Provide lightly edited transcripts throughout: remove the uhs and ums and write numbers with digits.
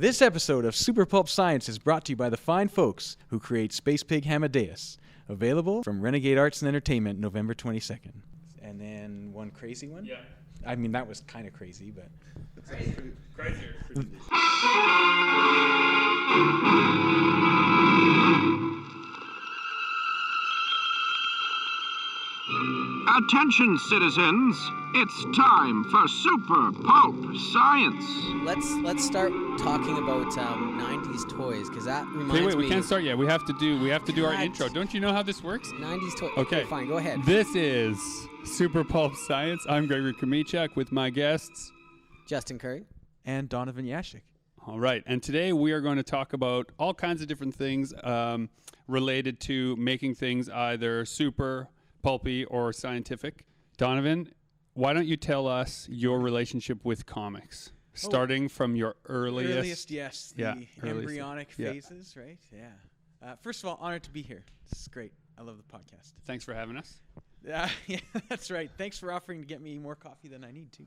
This episode of Super Pulp Science is brought to you by the fine folks who create Spacepig Hamadeus. Available from Renegade Arts and Entertainment, November 22nd. And then one crazy one? Yeah. I mean, that was kind of crazy, but... Crazier. Attention, citizens! It's time for Super Pulp Science. Let's start talking about 90s toys, because that reminds me. Wait, we can't start yet. We have to do our God. intro. Don't you know how this works? 90s toys. Okay, Fine, go ahead. This is Super Pulp Science. I'm Gregory and Justin with my guests, Justin Curry. And Donovan Yaciuk. All right, and today we are going to talk about all kinds of different things related to making things either super pulpy or scientific. Donovan, why don't you tell us your relationship with comics, starting from your earliest yes, the embryonic yeah. phases, right? Yeah. First of all, honored to be here. This is great. I love the podcast. Thanks for having us. Yeah, that's right. Thanks for offering to get me more coffee than I need to.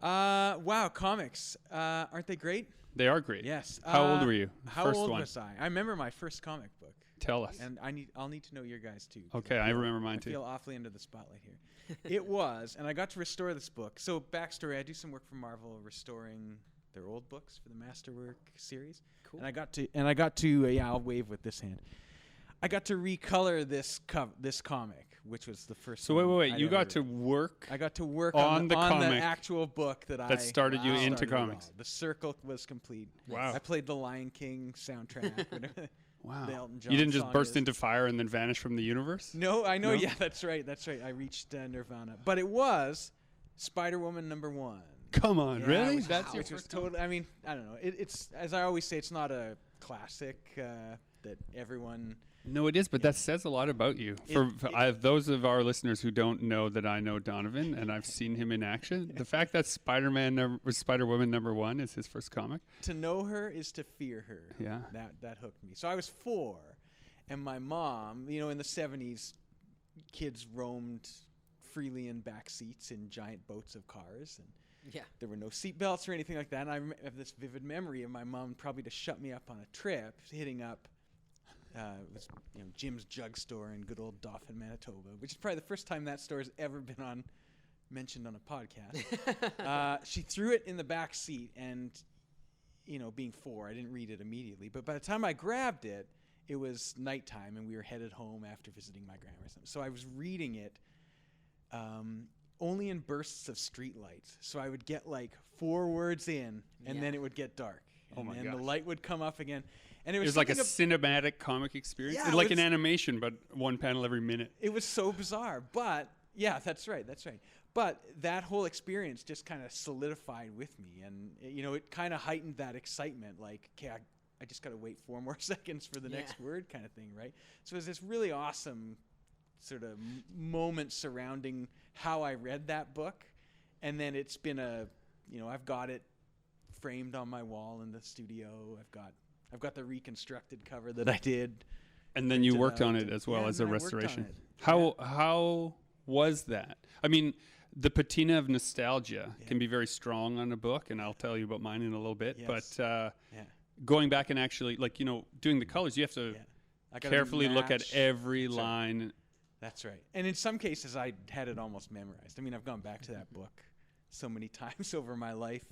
Wow, comics. Aren't they great? They are great. Yes. How old were you? How First old one. was I? I remember my first comic book. Tell us. And I'll need to know your guys too. Okay, I remember mine I too. feel awfully under the spotlight here. It was, and I got to restore this book. So backstory: I do some work for Marvel, restoring their old books for the Masterwork series. Cool. And I got to yeah, I'll wave with this hand. I got to recolor this comic, which was the first. So wait. You got to work. I got to work on the comic actual book that started you into comics. The circle was complete. Wow. I played the Lion King soundtrack. Whatever. Wow. The Elton John You didn't just song burst is. into fire and then vanish from the universe? No, I know. No? Yeah, that's right. I reached Nirvana, but it was Spider-Woman #1. Come on, Yeah, really? which That's was, your which was first comic? totally. I mean, I don't know. It's as I always say, it's not a classic that everyone. No, it is, but that says a lot about you. Those of our listeners who don't know that I know Donovan and I've seen him in action, the fact that Spider-Woman #1 is his first comic. To know her is to fear her. Yeah. That hooked me. So I was 4, and my mom, in the 70s, kids roamed freely in back seats in giant boats of cars, and Yeah. there were no seat belts or anything like that. And I have this vivid memory of my mom probably to shut me up on a trip, hitting up it was Jim's Jug Store in good old Dauphin, Manitoba, which is probably the first time that store has ever been mentioned on a podcast. She threw it in the back seat, and being 4, I didn't read it immediately. But by the time I grabbed it, it was nighttime, and we were headed home after visiting my grandma or something. So I was reading it only in bursts of street lights. So I would get like 4 words in, and then it would get dark. Oh my And gosh. the light would come up again. And it It was was like a something cinematic comic experience. Yeah, It's it like was- an animation, but one panel every minute. It was so bizarre, but yeah, that's right. But that whole experience just kind of solidified with me, and it kind of heightened that excitement. Like, okay, I just got to wait 4 more seconds for the next word, kind of thing, right? So it was this really awesome sort of moment surrounding how I read that book, and then it's been I've got it framed on my wall in the studio. I've got the reconstructed cover that I did. And then you printed worked on out. it as well Yeah, as and a then I worked on restoration. it. How was that? I mean, the patina of nostalgia can be very strong on a book, and I'll tell you about mine in a little bit. Yes. But going back and actually, doing the colors, you have to I gotta carefully look at match. every That's right. line. That's right. And in some cases, I had it almost memorized. I mean, I've gone back to that book so many times over my life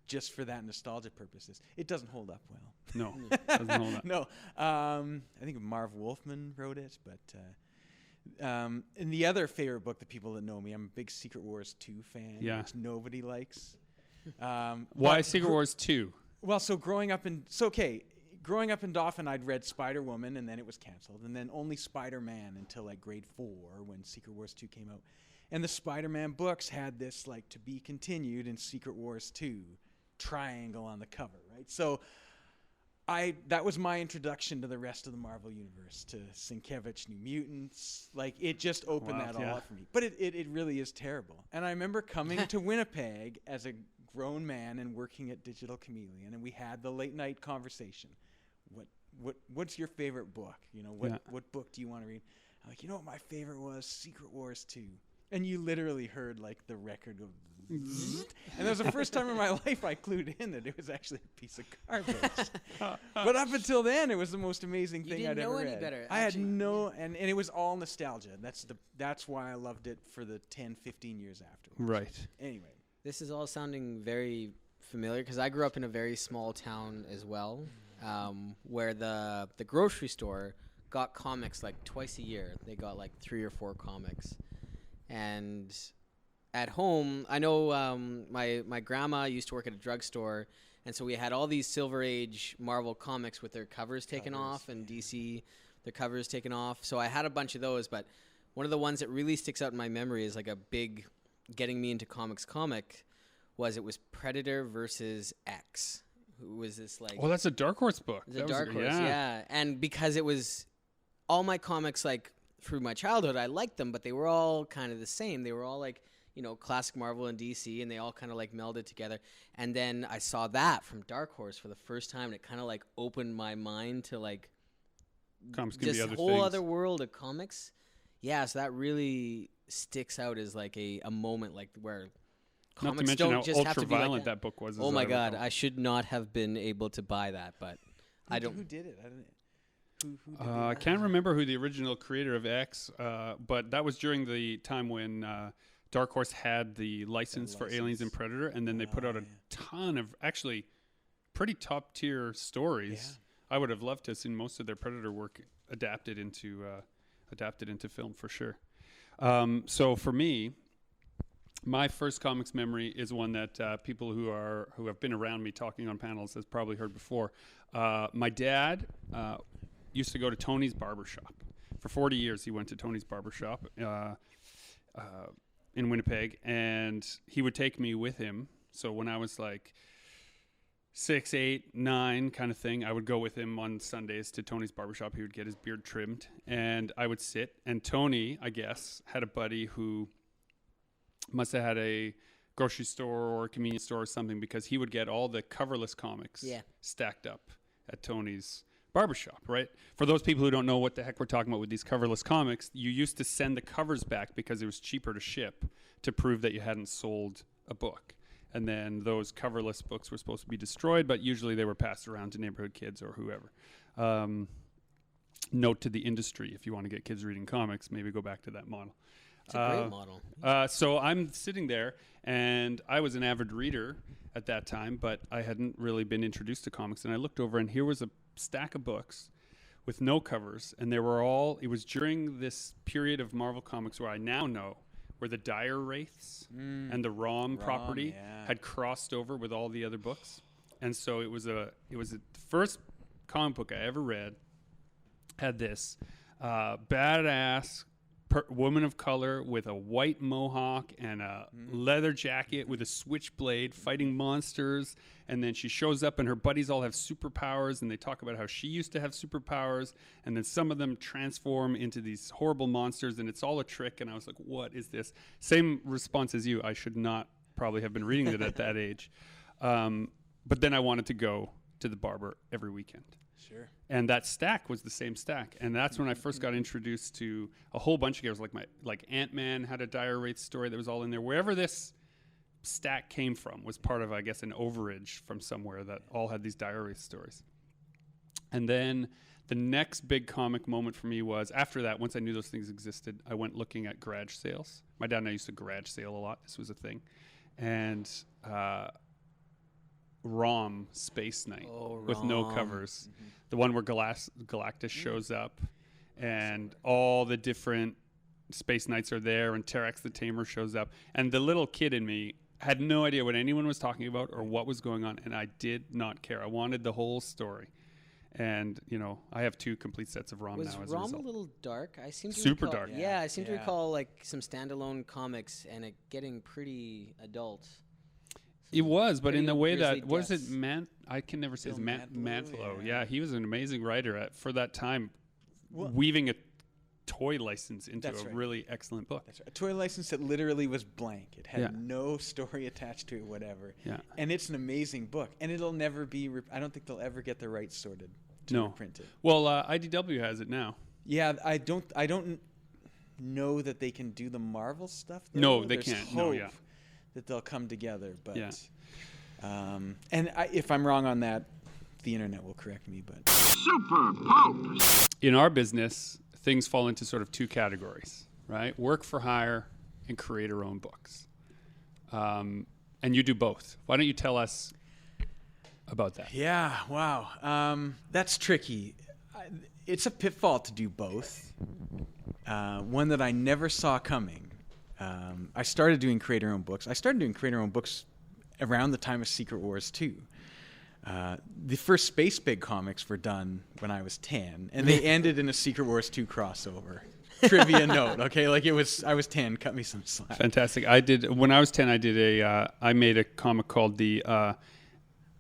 just for that nostalgia purposes. It doesn't hold up well. No, doesn't hold up. No. I think Marv Wolfman wrote it, but and the other favorite book that people that know me, I'm a big Secret Wars 2 fan, which nobody likes. Why Secret Wars 2? Well, so growing up in Dauphin, I'd read Spider-Woman, and then it was canceled, and then only Spider-Man until like grade 4 when Secret Wars 2 came out. And the Spider-Man books had this like to be continued in Secret Wars 2 triangle on the cover, right? So that was my introduction to the rest of the Marvel universe, to Sienkiewicz, New Mutants. Like, it just opened that all up for me. But it really is terrible. And I remember coming to Winnipeg as a grown man and working at Digital Chameleon, and we had the late night conversation. What's your favorite book? What book do you want to read? I'm like, what my favorite was? Secret Wars 2. And you literally heard like the record go. And that was the first time in my life I clued in that it was actually a piece of garbage. But up until then, it was the most amazing thing I'd ever read. You didn't know any better. I had and it was all nostalgia. That's why I loved it for the 10, 15 years afterwards. Right. Anyway. This is all sounding very familiar because I grew up in a very small town as well, where the grocery store got comics like twice a year. They got like 3 or 4 comics. And at home, I know my grandma used to work at a drugstore, and so we had all these Silver Age Marvel comics with their covers taken off, and DC, their covers taken off. So I had a bunch of those, but one of the ones that really sticks out in my memory is like a big getting me into comic was Predator versus X. Who was this like? Oh, that's a Dark Horse book. It's a Dark Horse, yeah. And because it was all my comics, like through my childhood, I liked them, but they were all kind of the same. They were all like, you know, classic Marvel and DC, and they all kind of like melded together. And then I saw that from Dark Horse for the first time, and it kind of like opened my mind to like comics can this be other whole things. other world of comics. Yeah, so that really sticks out as like a moment like where Not to comics mention don't how just have to be ultra-violent like that book was. Oh my God, I should not have been able to buy that, but I don't. Who did it? I don't. Who did I can't remember who the original creator of X, but that was during the time when Dark Horse had the license for Aliens and Predator, and then they put out a ton of actually pretty top tier stories. Yeah. I would have loved to have seen most of their Predator work adapted into film for sure. So for me, my first comics memory is one that people who have been around me talking on panels has probably heard before. My dad used to go to Tony's Barbershop. For 40 years, he went to Tony's Barbershop in Winnipeg, and he would take me with him. So when I was like 6, 8, 9 kind of thing, I would go with him on Sundays to Tony's Barbershop. He would get his beard trimmed, and I would sit. And Tony, I guess, had a buddy who must have had a grocery store or a convenience store or something, because he would get all the coverless comics stacked up at Tony's Barbershop, right? For those people who don't know what the heck we're talking about with these coverless comics, you used to send the covers back because it was cheaper to ship to prove that you hadn't sold a book. And then those coverless books were supposed to be destroyed, but usually they were passed around to neighborhood kids or whoever. Note to the industry, if you want to get kids reading comics, maybe go back to that model. It's a great model. So I'm sitting there, and I was an avid reader at that time, but I hadn't really been introduced to comics. And I looked over, and here was a stack of books with no covers, and it was during this period of Marvel Comics where I now know where the Dire Wraiths and the Rom property had crossed over with all the other books. And so it was the first comic book I ever read had this badass woman of color with a white mohawk and a leather jacket with a switchblade fighting monsters, and then she shows up and her buddies all have superpowers, and they talk about how she used to have superpowers, and then some of them transform into these horrible monsters, and it's all a trick. And I was like, what is this? Same response as you. I should not probably have been reading it at that age, but then I wanted to go to the barber every weekend. Sure. And that stack was the same stack, and that's when I first got introduced to a whole bunch of characters. Like Ant-Man had a Dire Wraith story that was all in there. Wherever this stack came from was part of, I guess, an overage from somewhere that all had these Dire Wraith stories. And then the next big comic moment for me was after that. Once I knew those things existed, I went looking at garage sales. My dad and I used to garage sale a lot. This was a thing, and ROM Space Knight with no covers. The one where Galactus shows up and all the different Space Knights are there, and Terex the Tamer shows up. And the little kid in me had no idea what anyone was talking about or what was going on, and I did not care. I wanted the whole story. And, I have 2 complete sets of ROM now as a result. Was ROM a little dark? I seem to Super recall, dark. Yeah, I seem to recall like some standalone comics and it getting pretty adult. It was, but in the way that deaths. I can never say his Mantlo. yeah. Yeah, he was an amazing writer for that time, weaving a toy license into a really excellent book. That's right. A toy license that literally was blank. It had no story attached to it, whatever. Yeah. And it's an amazing book, and it'll never be. I don't think they'll ever get the rights sorted to reprint it. Well, IDW has it now. Yeah, I don't. know that they can do the Marvel stuff. No, they There's can't. Hope No, yeah. that they'll come together, but Yeah. if I'm wrong on that, the internet will correct me. But Super Pope. In our business, things fall into sort of two categories, right? Work for hire and creator-owned books. And you do both. Why don't you tell us about that? yeah, wow, that's tricky. It's a pitfall to do both. One that I never saw coming. I started doing creator-owned books. I started doing creator-owned books around the time of Secret Wars 2. The first Spacepig comics were done when I was 10, and they ended in a Secret Wars 2 crossover. Trivia note, okay? Like I was 10, cut me some slack. Fantastic. When I was 10, I made a comic called the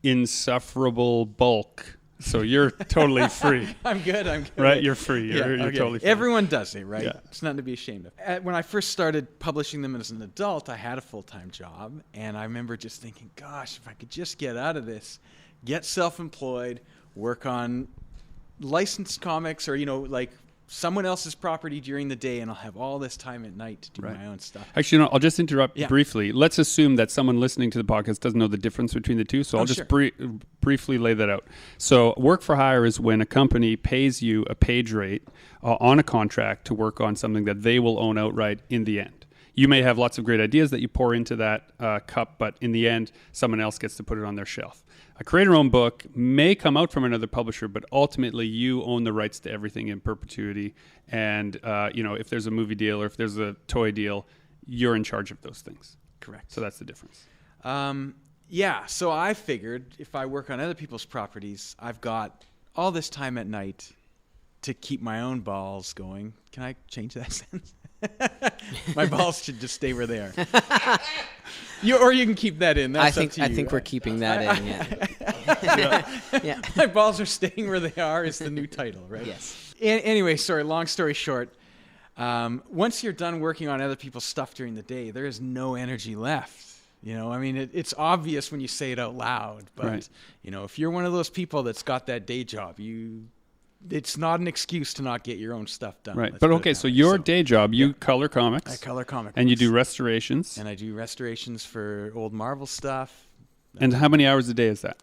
Insufferable Bulk. So you're totally free. I'm good. Right? You're free. You're okay. totally free. Everyone does it, right? Yeah. It's nothing to be ashamed of. When I first started publishing them as an adult, I had a full-time job, and I remember just thinking, gosh, if I could just get out of this, get self-employed, work on licensed comics or, like someone else's property during the day, and I'll have all this time at night to do my own stuff. Actually, I'll just interrupt briefly. Let's assume that someone listening to the podcast doesn't know the difference between the two, so I'll just briefly lay that out. So work for hire is when a company pays you a page rate on a contract to work on something that they will own outright in the end. You may have lots of great ideas that you pour into that cup, but in the end, someone else gets to put it on their shelf. A creator-owned book may come out from another publisher, but ultimately you own the rights to everything in perpetuity. And, if there's a movie deal or if there's a toy deal, you're in charge of those things. Correct. So that's the difference. So I figured if I work on other people's properties, I've got all this time at night to keep my own balls going. Can I change that sentence? My balls should just stay where they are. Or you can keep that in. That's up to you. I think we're keeping that in. Yeah. My balls are staying where they are is the new title, right? Yes. Anyway, long story short, once you're done working on other people's stuff during the day, there is no energy left. It's obvious when you say it out loud, but if you're one of those people that's got that day job, it's not an excuse to not get your own stuff done. Right. But okay, so your day job, you color comics. I color comics. And you do restorations. And I do restorations for old Marvel stuff. And how many hours a day is that?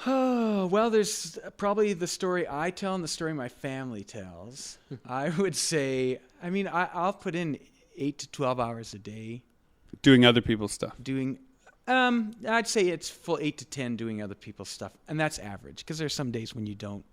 Oh, well, there's probably the story I tell and the story my family tells. I would say, I'll put in 8 to 12 hours a day. Doing other people's stuff. I'd say it's full 8 to 10 doing other people's stuff. And that's average because there's some days when you don't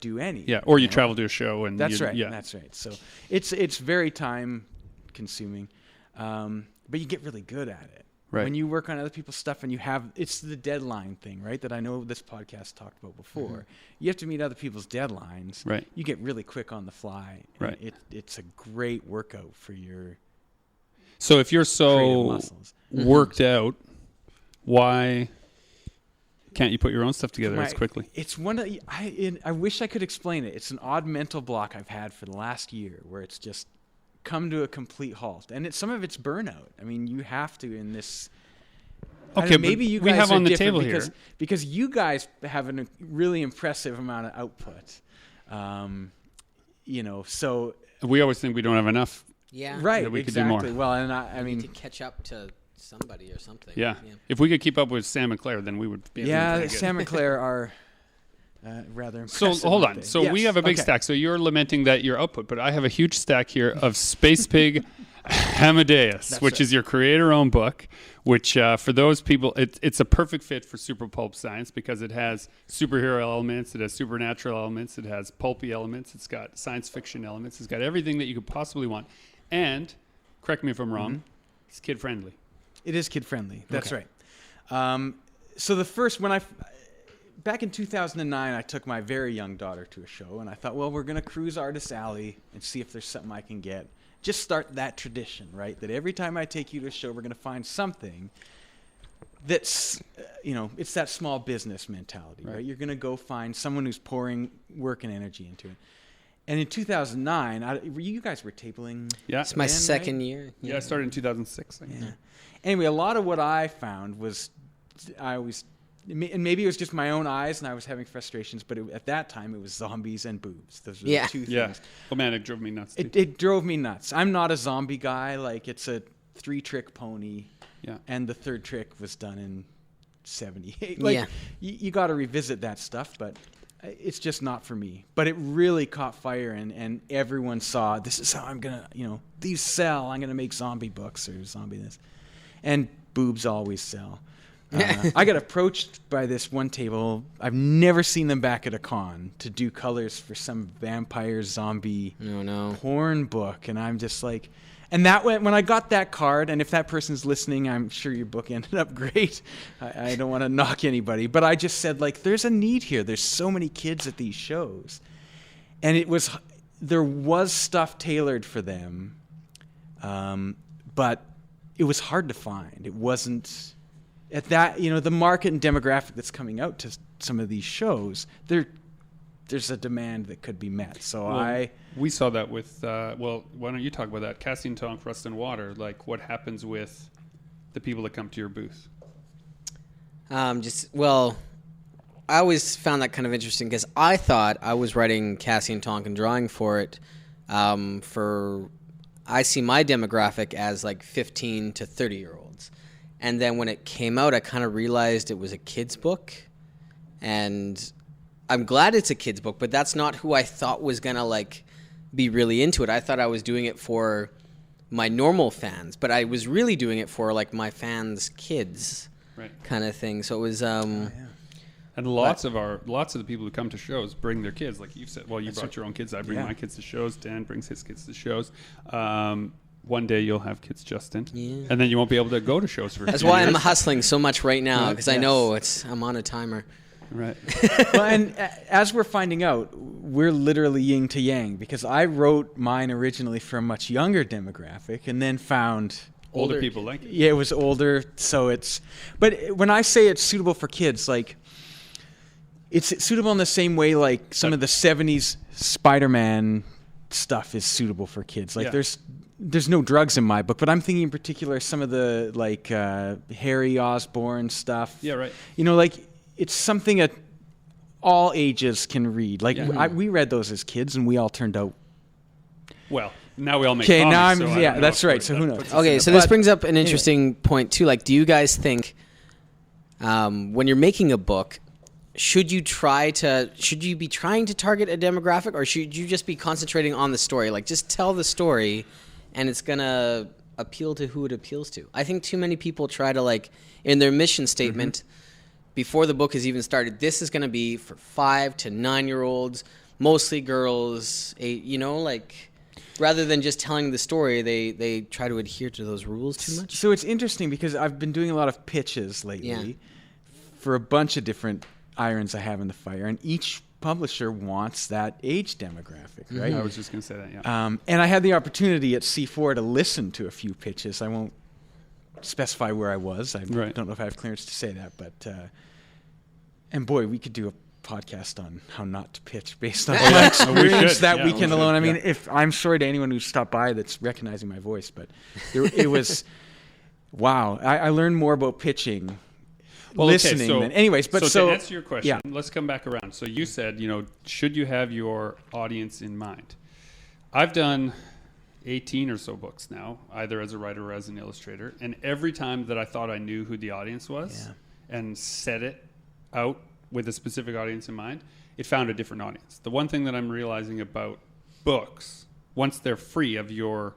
do any. Yeah, or you travel to a show. And That's right. Yeah. That's right. So it's very time consuming, but you get really good at it. Right. When you work on other people's stuff and it's the deadline thing, right? That I know this podcast talked about before. Mm-hmm. You have to meet other people's deadlines. Right. You get really quick on the fly. Right. It's a great workout for your. So if you're so worked out, why can't you put your own stuff together as quickly? It's one of I wish I could explain it. It's an odd mental block I've had for the last year where it's just come to a complete halt, and some of it's burnout. You have to in this. Okay, maybe you guys we have are on the different table because you guys have a really impressive amount of output. So we always think we don't have enough. Yeah. Right. That we exactly. could do more. Well, and I mean to catch up to somebody or something. Yeah. If we could keep up with Sam and Claire, then we would be. Yeah, Sam and Claire are rather impressive. So hold on. So we have a big stack. So you're lamenting that your output, but I have a huge stack here of Spacepig Hamadeus, which is your creator-owned book. Which for those people, it's a perfect fit for super pulp science because it has superhero elements, it has supernatural elements, it has pulpy elements, it's got science fiction elements, it's got everything that you could possibly want. And correct me if I'm wrong, it's kid-friendly. It is kid-friendly. That's right. So the first, back in 2009, I took my very young daughter to a show, and I thought, well, we're going to cruise Artist Alley and see if there's something I can get. Just start that tradition, right? That every time I take you to a show, we're going to find something that's, it's that small business mentality, right? You're going to go find someone who's pouring work and energy into it. And in 2009, you guys were tabling. Yeah. It's my second year. Yeah, I started in 2006. Yeah. Anyway, a lot of what I found was I always and maybe it was just my own eyes and I was having frustrations, but at that time it was zombies and boobs. Those were the two things. Yeah. Oh man, it drove me nuts. It drove me nuts. I'm not a zombie guy. Like, it's a 3-trick pony. Yeah. And the third trick was done in 78. Like, you got to revisit that stuff, but it's just not for me. But it really caught fire, and everyone saw, this is how I'm going to, these sell. I'm going to make zombie books or zombie this. And boobs always sell. I got approached by this one table. I've never seen them back at a con to do colors for some vampire zombie porn book. And I'm just like, and that when I got that card, and if that person's listening, I'm sure your book ended up great. I don't want to knock anybody, but I just said, like, there's a need here. There's so many kids at these shows. And there was stuff tailored for them, but it was hard to find. It wasn't at that, the market and demographic that's coming out to some of these shows, there's a demand that could be met. So we saw that with, why don't you talk about that? Casting Tonk, Rust and Water, like what happens with the people that come to your booth? I always found that kind of interesting because I thought I was writing Cassie and Tonk and drawing for it. I see my demographic as like 15 to 30-year-olds. And then when it came out, I kind of realized it was a kid's book. And I'm glad it's a kid's book, but that's not who I thought was going to like be really into it. I thought I was doing it for my normal fans, but I was really doing it for like my fans' kids, kind of thing. So it was and lots of the people who come to shows bring their kids, like you said. Well, you brought your own kids. I bring my kids to shows. Dan brings his kids to shows. One day you'll have kids, Justin, and then you won't be able to go to shows for. That's why I'm hustling so much right now, because I know I'm on a timer. Right. Well, and as we're finding out, we're literally yin to yang, because I wrote mine originally for a much younger demographic, and then found older people like it. Yeah, it was older, so but when I say it's suitable for kids, like, it's suitable in the same way like some of the 70s Spider-Man stuff is suitable for kids. Like, there's no drugs in my book, but I'm thinking in particular some of the like Harry Osborn stuff. Yeah, right. Like, it's something that all ages can read. Like, we read those as kids, and we all turned out. Well, now we all make comics. Okay, now I'm that's right. So who knows? Okay, so this brings up an interesting point too. Like, do you guys think when you're making a book, should you be trying to target a demographic, or should you just be concentrating on the story? Like, just tell the story, and it's gonna appeal to who it appeals to. I think too many people try to, like, in their mission statement before the book has even started, this is gonna be for 5 to 9-year-olds, mostly girls. Like, rather than just telling the story, they try to adhere to those rules too much. So it's interesting because I've been doing a lot of pitches lately for a bunch of different irons I have in the fire, and each publisher wants that age demographic, right? I was just going to say that, yeah. And I had the opportunity at C4 to listen to a few pitches. I won't specify where I was. I don't know if I have clearance to say that, but and boy, we could do a podcast on how not to pitch based on my experience that weekend alone. I mean, if I'm sorry to anyone who stopped by that's recognizing my voice, but it was wow. I learned more about pitching. Listening. Okay, then. Anyways, but to answer your question, let's come back around. So you said, should you have your audience in mind? I've done 18 or so books now, either as a writer or as an illustrator, and every time that I thought I knew who the audience was and set it out with a specific audience in mind, it found a different audience. The one thing that I'm realizing about books, once they're free of your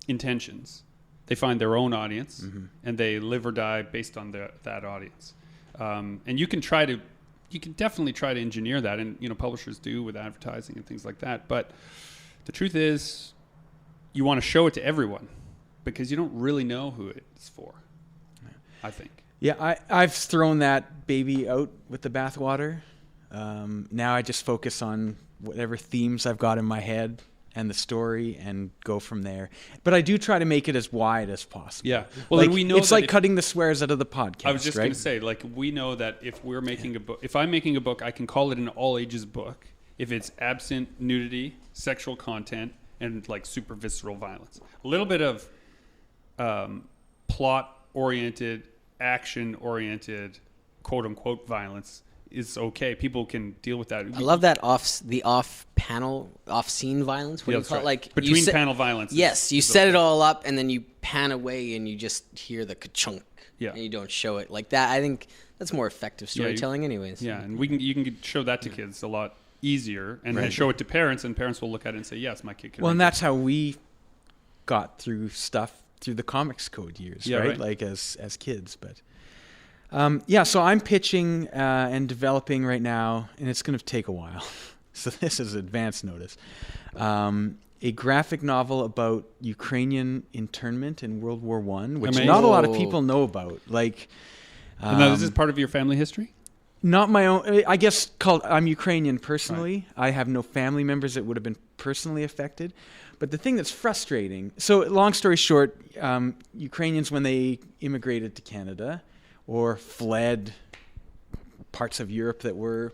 intentions, they find their own audience, and they live or die based on that audience. And you can definitely try to engineer that, and publishers do with advertising and things like that. But the truth is, you want to show it to everyone because you don't really know who it's for. I think. Yeah, I've thrown that baby out with the bathwater. Now I just focus on whatever themes I've got in my head and the story, and go from there. But I do try to make it as wide as possible. Yeah. Well, like, we know it's like cutting the swears out of the podcast. I was just going to say, like, we know that if we're making a book, if I'm making a book, I can call it an all ages book if it's absent nudity, sexual content, and like super visceral violence. A little bit of plot oriented, action oriented quote unquote violence is okay. People can deal with that. I love that off-scene violence. What do you That's call it? right. Like Between panel violence. Yes, you set it all up, and then you pan away, and you just hear the ka-chunk, Yeah. and you don't show it like that. I think that's more effective storytelling, anyways. Yeah, and you can show that to kids a lot easier, and then show it to parents, and parents will look at it and say, yes, my kid can Well, read and that. that's how we got through stuff through the comics code years, Yeah, right? right. Like as kids, but yeah. So I'm pitching and developing right now, and it's going to take a while. So this is advance notice. A graphic novel about Ukrainian internment in World War I, which Amazing. not a lot of people know about. Like, And now, is this part of your family history? not my own. I guess I'm Ukrainian personally. I have no family members that would have been personally affected. But the thing that's frustrating. So long story short, Ukrainians, when they immigrated to Canada or fled parts of Europe that were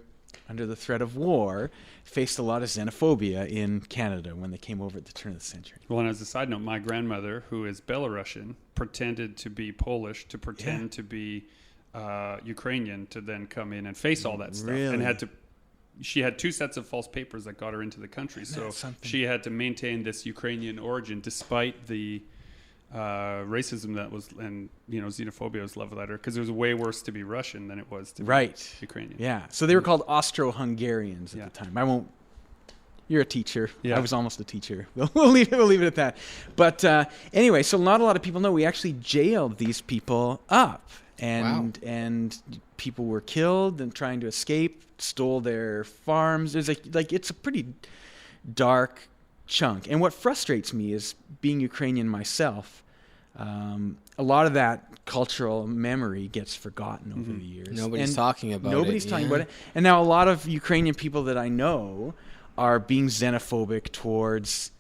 under the threat of war, faced a lot of xenophobia in Canada when they came over at the turn of the century. Well, and as a side note, my grandmother, who is Belarusian, pretended to be Polish to pretend to be Ukrainian to then come in and face all that stuff, and Really? she had 2 sets of false papers that got her into the country. So something? she had to maintain this Ukrainian origin despite the racism that was, and xenophobia was leveled at her, because it was way worse to be Russian than it was to be Ukrainian. Yeah. So they were called Austro-Hungarians at Yeah. the time. I won't. You're a teacher. Yeah. I was almost a teacher. We'll leave it at that. But anyway, so not a lot of people know we actually jailed these people up, and people were killed and trying to escape, stole their farms. There's it's a pretty dark chunk. And what frustrates me is, being Ukrainian myself, a lot of that cultural memory gets forgotten over the years. Nobody's talking about it. Nobody's talking about it. And now a lot of Ukrainian people that I know are being xenophobic towards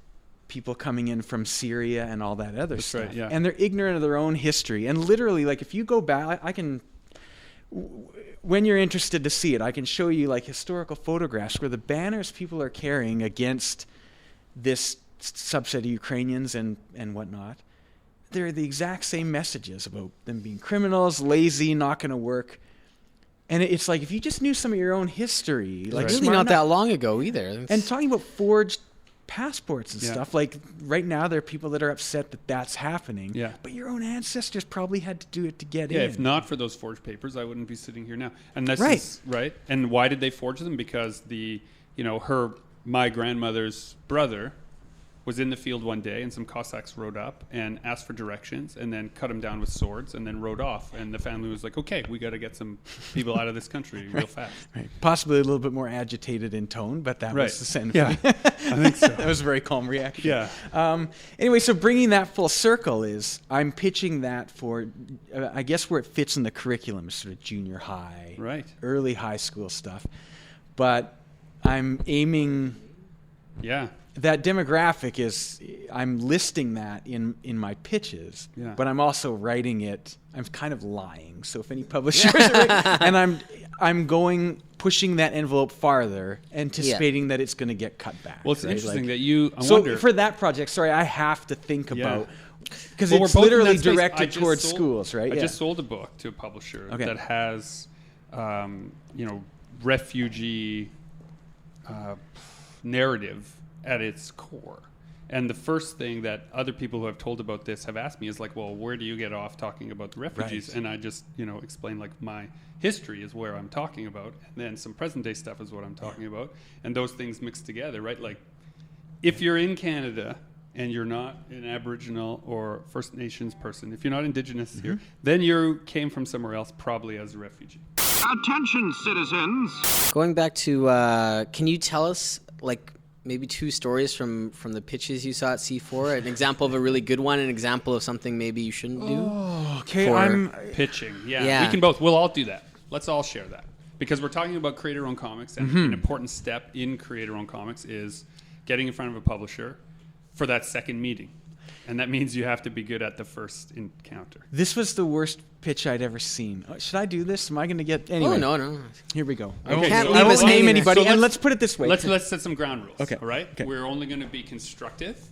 people coming in from Syria and all that other stuff. right, yeah. And they're ignorant of their own history. And literally, like, if you go back, I can, when you're interested to see it, I can show you like historical photographs where the banners people are carrying against this subset of Ukrainians and whatnot, they're the exact same messages about them being criminals, lazy, not going to work. And it's like, if you just knew some of your own history, like Really smart not that enough- long ago either. and talking about forged passports and Yeah. stuff, like right now there are people that are upset that that's happening. Yeah. But your own ancestors probably had to do it to get Yeah, in. if not for those forged papers, I wouldn't be sitting here now. And that's Right. right. And why did they forge them? Because my grandmother's brother was in the field one day, and some Cossacks rode up and asked for directions, and then cut him down with swords, and then rode off. And the family was like, "Okay, we got to get some people out of this country real fast." Right. Possibly a little bit more agitated in tone, but that Right. was the sentiment. Yeah, I think so. That was a very calm reaction. Yeah. Anyway, so bringing that full circle is, I'm pitching that for, I guess where it fits in the curriculum is sort of junior high, Right. early high school stuff. But I'm aiming, Yeah. that demographic is, I'm listing that in my pitches, Yeah. but I'm also writing it, I'm kind of lying. So if any publishers are, and I'm pushing that envelope farther, anticipating that it's going to get cut back. Well, it's right? interesting Like- that you. I so wonder. for that project, sorry, I have to think Yeah. about, because Well, we're it's both in that literally space. I directed just towards sold- schools, right? I Yeah. just sold a book to a publisher Okay. that has, refugee narrative at its core. And the first thing that other people who have told about this have asked me is like, well, where do you get off talking about the refugees? Right. And I just, explain like my history is where I'm talking about, and then some present day stuff is what I'm talking about, and those things mixed together, right? Like, if you're in Canada and you're not an Aboriginal or First Nations person, if you're not Indigenous here, then you came from somewhere else, probably as a refugee. Attention, citizens! Going back to, can you tell us like maybe 2 stories from the pitches you saw at C4? An example of a really good one, an example of something maybe you shouldn't do. Oh, okay. For- Pitching, yeah. Yeah. We can both. We'll all do that. Let's all share that. Because we're talking about creator-owned comics, and an important step in creator-owned comics is getting in front of a publisher for that second meeting. And that means you have to be good at the first encounter. This was the worst pitch I'd ever seen. Should I do this? Am I going to get anyway? Oh, no. Here we go. Okay, Can't so leave I us won't hanging name there. anybody, So and let's- let's put it this way. Let's set some ground rules. Okay, All right. okay. We're only going to be constructive,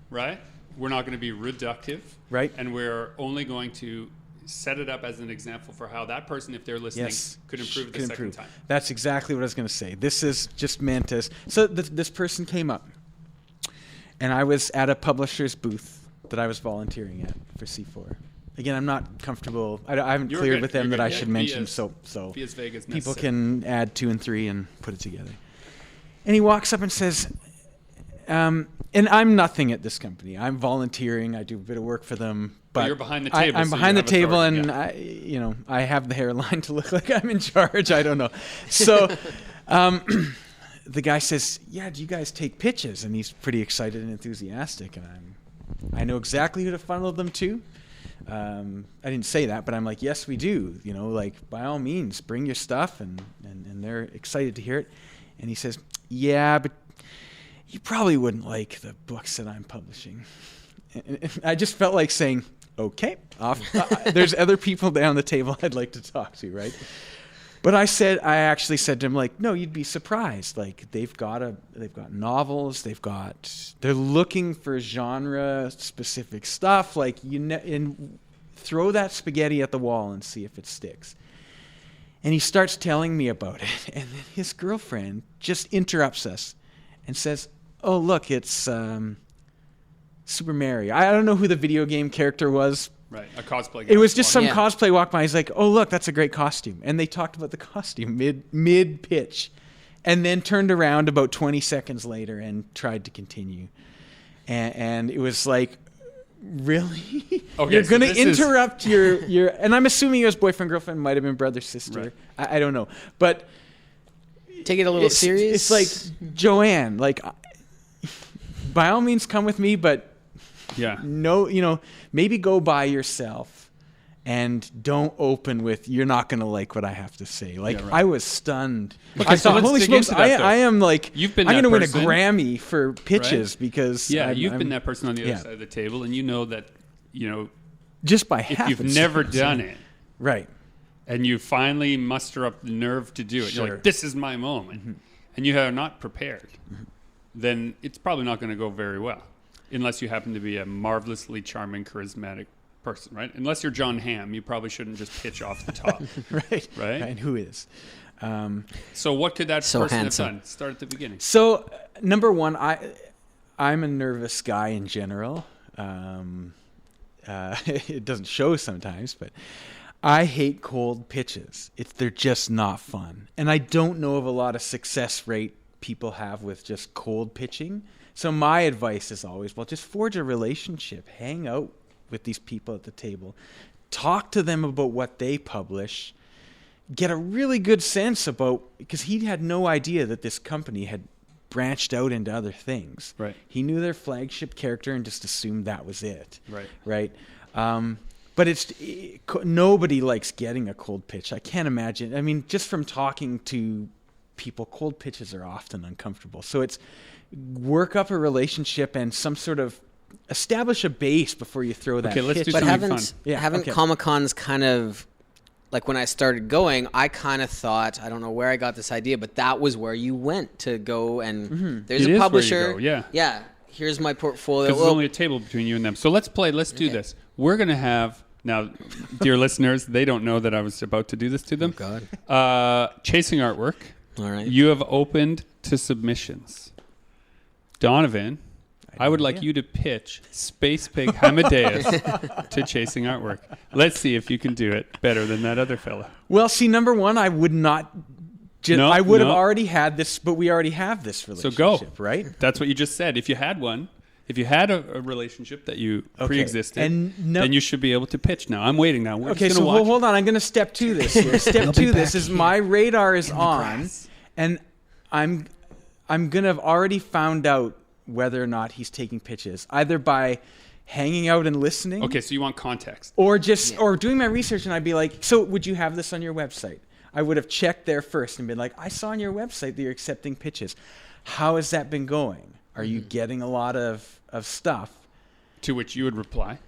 right? We're not going to be reductive, Right. And we're only going to set it up as an example for how that person, if they're listening, could improve it the second time. That's exactly what I was going to say. This is just meant as... So this person came up, and I was at a publisher's booth that I was volunteering at for C4. Again, I'm not comfortable. I haven't cleared with them that I should mention, so be as vague as people necessary. can add 2 and 3 and put it together. And he walks up and says... and I'm nothing at this company. I'm volunteering. I do a bit of work for them. But you're behind the table. I'm so behind you the have table, authority, and I have the hairline to look like I'm in charge. I don't know. So the guy says, "Yeah, do you guys take pitches?" And he's pretty excited and enthusiastic. And I know exactly who to funnel them to. I didn't say that, but I'm like, yes, we do. Like, by all means, bring your stuff, and they're excited to hear it. And he says, "Yeah, but you probably wouldn't like the books that I'm publishing." And I just felt like saying, "Okay, off." There's other people down the table I'd like to talk to, right? But I actually said to him, like, "No, you'd be surprised. Like, they've got novels, they're looking for genre specific stuff. Like, and throw that spaghetti at the wall and see if it sticks." And he starts telling me about it, and then his girlfriend just interrupts us and says, "Oh, look, it's Super Mario." I don't know who the video game character was. Right, a cosplay guy. It was just some cosplay walk by. He's like, "Oh, look, that's a great costume." And they talked about the costume mid-pitch, and then turned around about 20 seconds later and tried to continue. And it was like, really? Okay, You're so going to this is- interrupt your... And I'm assuming it was boyfriend, girlfriend, might have been brother, sister. Right. I don't know. But... Take it a little serious. It's like, Joanne, like, by all means, come with me, but no, maybe go by yourself and don't open with, "You're not going to like what I have to say." Like, Yeah, right. I was stunned. Okay, I so thought, let's holy dig smokes, into that, though. I am like, You've been I'm that going to win a person, Grammy for pitches because you've I'm been that person on the other yeah. side of the table, and you know that, just by if half. you've never done it, Right. and you finally muster up the nerve to do it, you're Sure. like, "This is my moment," and you are not prepared, then it's probably not going to go very well, unless you happen to be a marvelously charming, charismatic person, right? Unless you're John Hamm, you probably shouldn't just pitch off the top. Right. Right? And who is? So what could that So person handsome. have done? Start at the beginning. So, number one, I'm a nervous guy in general. It doesn't show sometimes, but I hate cold pitches. They're just not fun. And I don't know of a lot of success rate people have with just cold pitching. So my advice is always, well, just forge a relationship. Hang out with these people at the table. Talk to them about what they publish. Get a really good sense about, because he had no idea that this company had branched out into other things. Right. He knew their flagship character and just assumed that was it. Right. Right. But nobody likes getting a cold pitch. I can't imagine. I mean, just from talking to people, cold pitches are often uncomfortable. So it's work up a relationship and some sort of establish a base before you throw that Okay, let's pitch. do But something haven't fun. Yeah, haven't okay. Comic-Cons kind of, like, when I started going, I kind of thought, I don't know where I got this idea, but that was where you went to go and there's It is a where you publisher. go, yeah. Yeah. Here's my portfolio. Because there's only a table between you and them. So let's play. Let's do this. We're going to have, now, dear listeners, they don't know that I was about to do this to them. God. Chasing artwork. All right. You have opened to submissions. Donovan, I would like you to pitch Spacepig Hamadeus to Chasing Artwork. Let's see if you can do it better than that other fella. Well, see, number one, I would not. No, I would have no. already had this, but we already have this So relationship, go. right? That's what you just said. If you had one, if you had a relationship that you Okay. pre-existed, And no- then you should be able to pitch now. I'm waiting now. We're Okay, just so going to watch. hold on. I'm going to step to this here. Step to this is my radar is on, and I'm going to have already found out whether or not he's taking pitches, either by hanging out and listening. Okay, so you want context. Or just or doing my research, and I'd be like, so would you have this on your website? I would have checked there first and been like, I saw on your website that you're accepting pitches. How has that been going? Are you getting a lot of stuff? To which you would reply.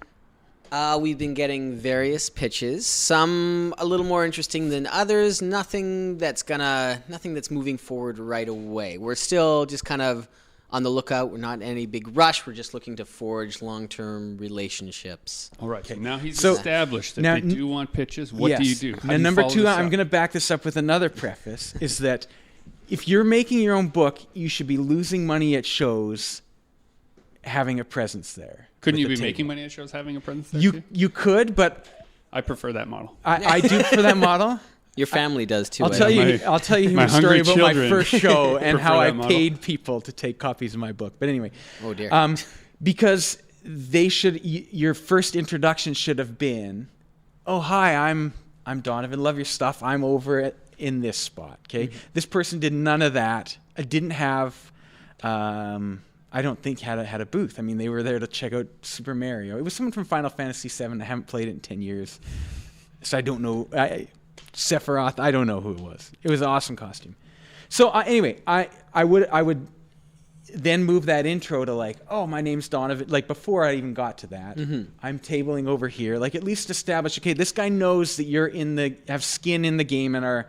We've been getting various pitches, some a little more interesting than others. Nothing that's moving forward right away. We're still just kind of on the lookout. We're not in any big rush. We're just looking to forge long-term relationships. All right. So now he's So- established that now- they do want pitches. What do you Yes. do? How And do you number follow two, this I'm up? going to back this up with another preface, is that if you're making your own book, you should be losing money at shows having a presence there. Couldn't with you the be table. making money at shows having a presence there You too? you could, but I prefer that model. I do for that model. Your family does too. I'll I tell don't you. My- I'll tell you my a story hungry about my children first show and prefer how I that model. paid people to take copies of my book. But anyway, Oh dear. because they should. Your first introduction should have been, "Oh hi, I'm Donovan. Love your stuff. I'm over it in this spot." Okay, this person did none of that. I didn't have. I don't think had a booth. I mean, they were there to check out Super Mario. It was someone from Final Fantasy VII. I haven't played it in 10 years, so I don't know. Sephiroth. I don't know who it was. It was an awesome costume. So anyway, I would then move that intro to like, oh, my name's Donovan. Like before I even got to that, I'm tabling over here. Like at least establish, okay, this guy knows that you're have skin in the game and are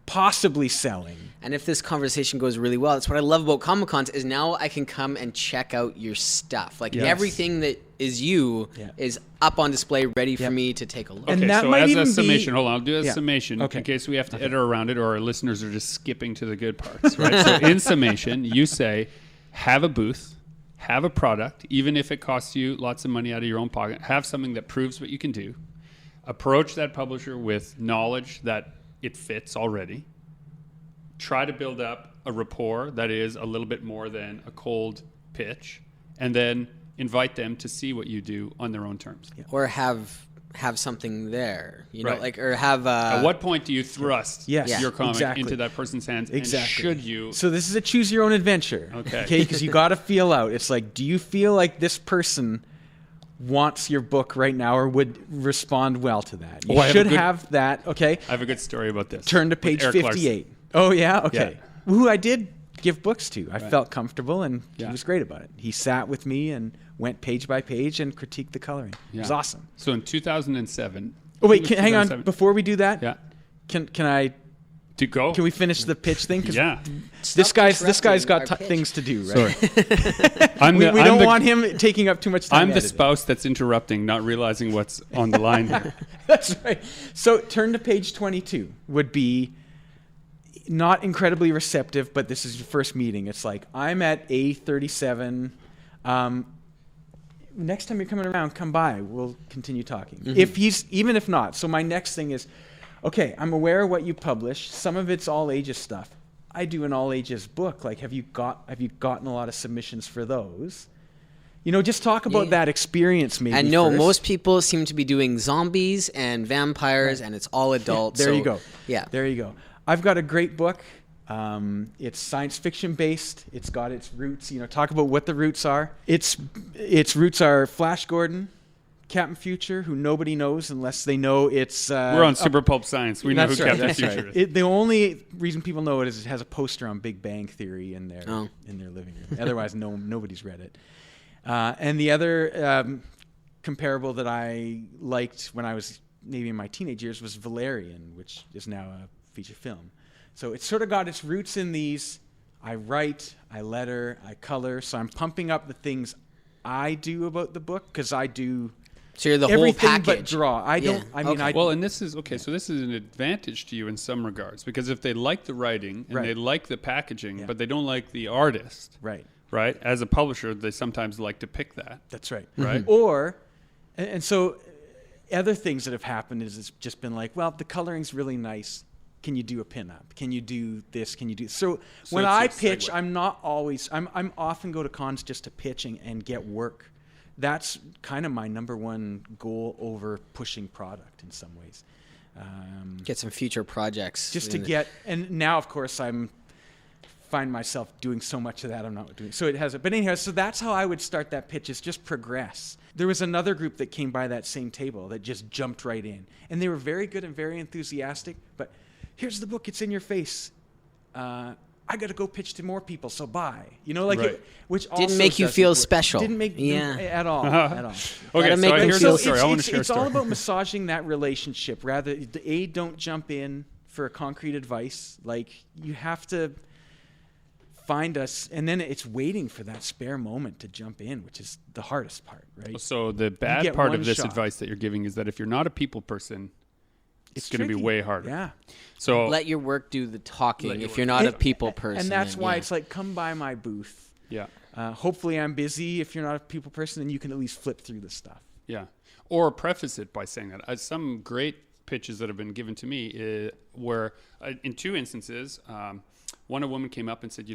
possibly selling. And if this conversation goes really well, that's what I love about Comic-Cons is now I can come and check out your stuff. Like Yes. everything that is you Yeah. is up on display, ready for Yep. me to take a look. And Okay, that so might as even a be- summation, hold on, I'll do a Yeah. summation Okay. in case we have to edit around it or our listeners are just skipping to the good parts, right? So in summation, you say, have a booth, have a product, even if it costs you lots of money out of your own pocket, have something that proves what you can do, approach that publisher with knowledge that it fits already, try to build up a rapport that is a little bit more than a cold pitch, and then invite them to see what you do on their own terms. Or have something there, you know, Right. like or have. At what point do you thrust Yes, your comic exactly. into that person's hands? Exactly. And should you? So this is a choose your own adventure. Okay. Okay, because you got to feel out. It's like, do you feel like this person wants your book right now or would respond well to that? You Oh, I have a should good- have that. Okay. I have a good story about this. Turn to with page Eric 58. Oh yeah. Okay. Who I did give books to. I Right. felt comfortable and Yeah. he was great about it. He sat with me and went page by page and critiqued the coloring. It was Yeah. awesome. So in 2007. Oh wait, it was hang on. 2007. Before we do that, Yeah. can I To go. can we finish the pitch thing? 'Cause Yeah. this guy's interrupting got our pitch. things to do, Sorry. right? I'm we the, we I'm don't the, want him taking up too much time. I'm the editing. spouse that's interrupting, not realizing what's on the line here. That's right. So turn to page 22 would be not incredibly receptive, but this is your first meeting. It's like, I'm at A37. Next time you're coming around, come by. We'll continue talking. Even if not. So my next thing is, okay, I'm aware of what you publish. Some of it's all ages stuff. I do an all ages book. Like, have you gotten a lot of submissions for those? You know, just talk about Yeah. that experience maybe And no, first. most people seem to be doing zombies and vampires, and it's all adult. There so, you go. Yeah. There you go. I've got a great book. It's science fiction based. It's got its roots. You know, talk about what the roots are. Its roots are Flash Gordon, Captain Future, who nobody knows unless they know it's. We're on Super Pulp Science. We know who That's right, Captain that's Future right. is. The only reason people know it is it has a poster on Big Bang Theory in their Oh. living room. Otherwise, nobody's read it. And the other comparable that I liked when I was maybe in my teenage years was Valerian, which is now a feature film. So it's sort of got its roots in these. I write, I letter, I color. So I'm pumping up the things I do about the book because I do So you're the whole everything package. but draw. I Yeah, don't. I mean, okay. I Well, and this is okay. So this is an advantage to you in some regards because if they like the writing and Right. they like the packaging, Yeah. but they don't like the artist, right. right? As a publisher, they sometimes like to pick that. That's right. Right. Or, and so other things that have happened is it's just been like, well, the coloring's really nice. Can you do a pinup? Can you do this? Can you do so? When it's I a pitch, segue. I'm not always. I'm often go to cons just to pitching and get work. That's kind of my number one goal over pushing product in some ways. Get some future projects. Just to in the- get, and now of course find myself doing so much of that I'm not doing. So it has, but anyhow, so that's how I would start that pitch is just progress. There was another group that came by that same table that just jumped right in. And they were very good and very enthusiastic, but here's the book, it's in your face. I got to go pitch to more people, so buy. You know, like, Right. which also Didn't make you doesn't feel work. special. Didn't make Yeah. at all, at all. Okay, Gotta make so them here's feel- the story. I want to share a it's all story. about massaging that relationship. Rather, don't jump in for concrete advice. Like, you have to find us, and then it's waiting for that spare moment to jump in, which is the hardest part, right? So the bad get part one of this shot. advice that you're giving is that if you're not a people person, it's going to be tricky. way harder. Yeah. So Let your work do the talking Let your if you're work not a people person. And that's then, why yeah. it's like, come by my booth. yeah. Hopefully I'm busy. If you're not a people person, then you can at least flip through the stuff. Yeah. Or preface it by saying that. Some great pitches that have been given to me were, in two instances, one, a woman came up and said,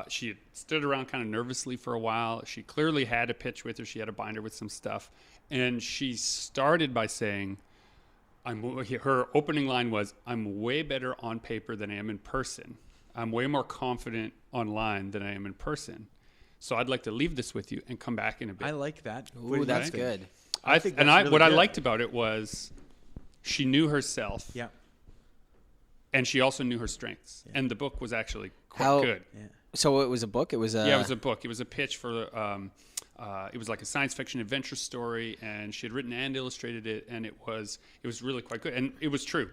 she had stood around kind of nervously for a while. She clearly had a pitch with her. She had a binder with some stuff. And she started by saying, her opening line was, "I'm way better on paper than I am in person. I'm way more confident online than I am in person. So I'd like to leave this with you and come back in a bit." I like that. Ooh, that's good. I think that's really what I good. liked about it was she knew herself. Yeah. And she also knew her strengths. And the book was actually quite How- good. Yeah. So it was a book. It was a. Yeah, it was a book. It was a pitch for. It was like a science fiction adventure story, and she had written and illustrated it, and it was really quite good, and it was true.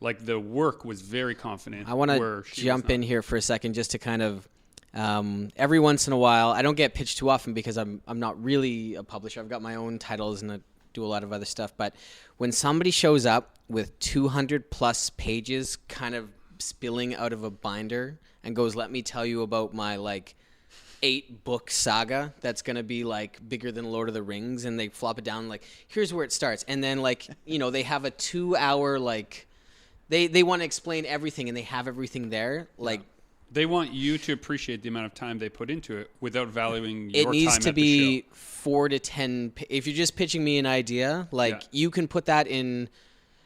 Like the work was very confident. I want to jump in here for a second just to kind of. Every once in a while, I don't get pitched too often because I'm not really a publisher. I've got my own titles and I do a lot of other stuff. But when somebody shows up with 200 plus pages, kind of spilling out of a binder, and goes, "Let me tell you about my 8-book saga that's gonna be bigger than Lord of the Rings," and they flop it down here's where it starts, and then they have a 2-hour they want to explain everything and they have everything there They want you to appreciate the amount of time they put into it without valuing your it time needs to at the be show. 4 to 10 if you're just pitching me an idea you can put that in.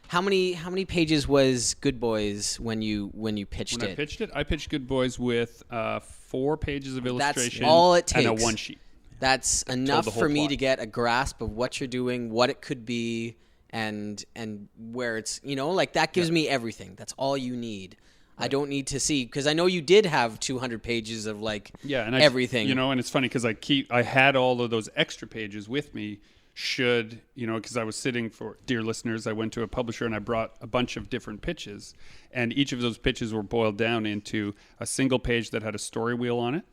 How many pages was Good Boys when you pitched When it? I pitched Good Boys with 4 pages of illustration That's all it takes. and a one sheet. That's enough the whole for me plot. to get a grasp of what you're doing, what it could be, and where it's that gives me everything. That's all you need. I don't need to see, because I know you did have 200 pages of and everything. And it's funny because I had all of those extra pages with me. Because I was sitting for dear listeners, I went to a publisher and I brought a bunch of different pitches, and each of those pitches were boiled down into a single page that had a story wheel on it,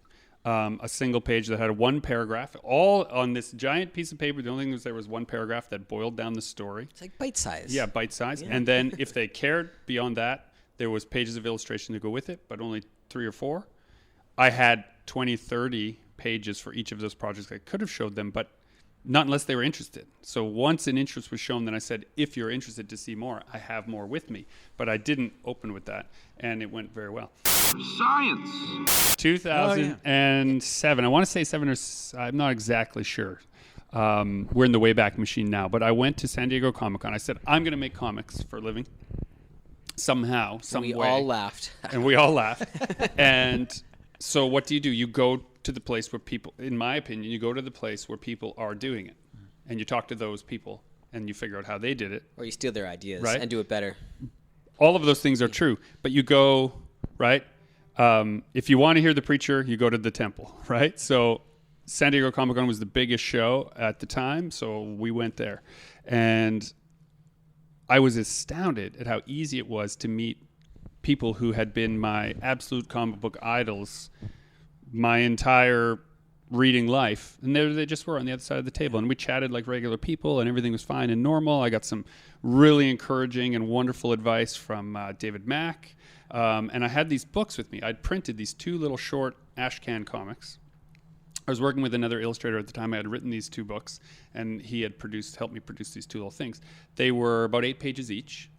a single page that had 1 paragraph, all on this giant piece of paper. The only thing was there was 1 paragraph that boiled down the story. It's like bite size. Yeah, bite size. And then if they cared beyond that, there was pages of illustration to go with it, but only 3 or 4. I had 20, 30 pages for each of those projects. I could have showed them, but not unless they were interested. So once an interest was shown, then I said, if you're interested to see more, I have more with me. But I didn't open with that, and it went very well. Science. 2007. I want to say 7 or I'm not exactly sure. We're in the Wayback Machine now, but I went to San Diego Comic-Con. I said, I'm going to make comics for a living. Somehow, some we way. all laughed. And we all laughed. And so what do? You go to the place where people, in my opinion, you go to the place where people are doing it. And you talk to those people and you figure out how they did it. Or you steal their ideas Right. and do it better. All of those things are true. But you go, right? If you want to hear the preacher, you go to the temple, right? So San Diego Comic-Con was the biggest show at the time. So we went there. And I was astounded at how easy it was to meet people who had been my absolute comic book idols my entire reading life. And there they just were on the other side of the table. And we chatted like regular people and everything was fine and normal. I got some really encouraging and wonderful advice from David Mack. And I had these books with me. I'd printed these 2 little short Ashcan comics. I was working with another illustrator at the time. I had written these 2 books, and he had helped me produce these 2 little things. They were about 8 pages each.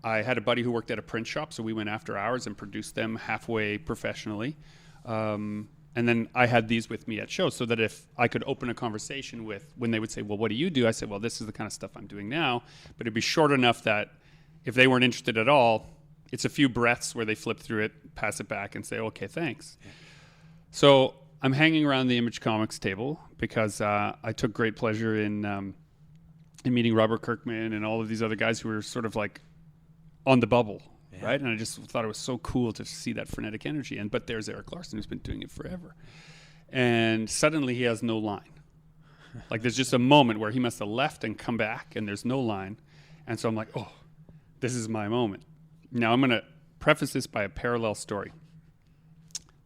I had a buddy who worked at a print shop, so we went after hours and produced them halfway professionally. And then I had these with me at shows so that if I could open a conversation when they would say, well, what do you do? I said, well, this is the kind of stuff I'm doing now. But it'd be short enough that if they weren't interested at all, it's a few breaths where they flip through it, pass it back, and say, okay, thanks. Yeah. So I'm hanging around the Image Comics table because I took great pleasure in meeting Robert Kirkman and all of these other guys who were sort of on the bubble, right? And I just thought it was so cool to see that frenetic energy. But there's Eric Larson, who's been doing it forever. And suddenly he has no line. There's just a moment where he must have left and come back, and there's no line. And so I'm like, oh, this is my moment. Now I'm going to preface this by a parallel story.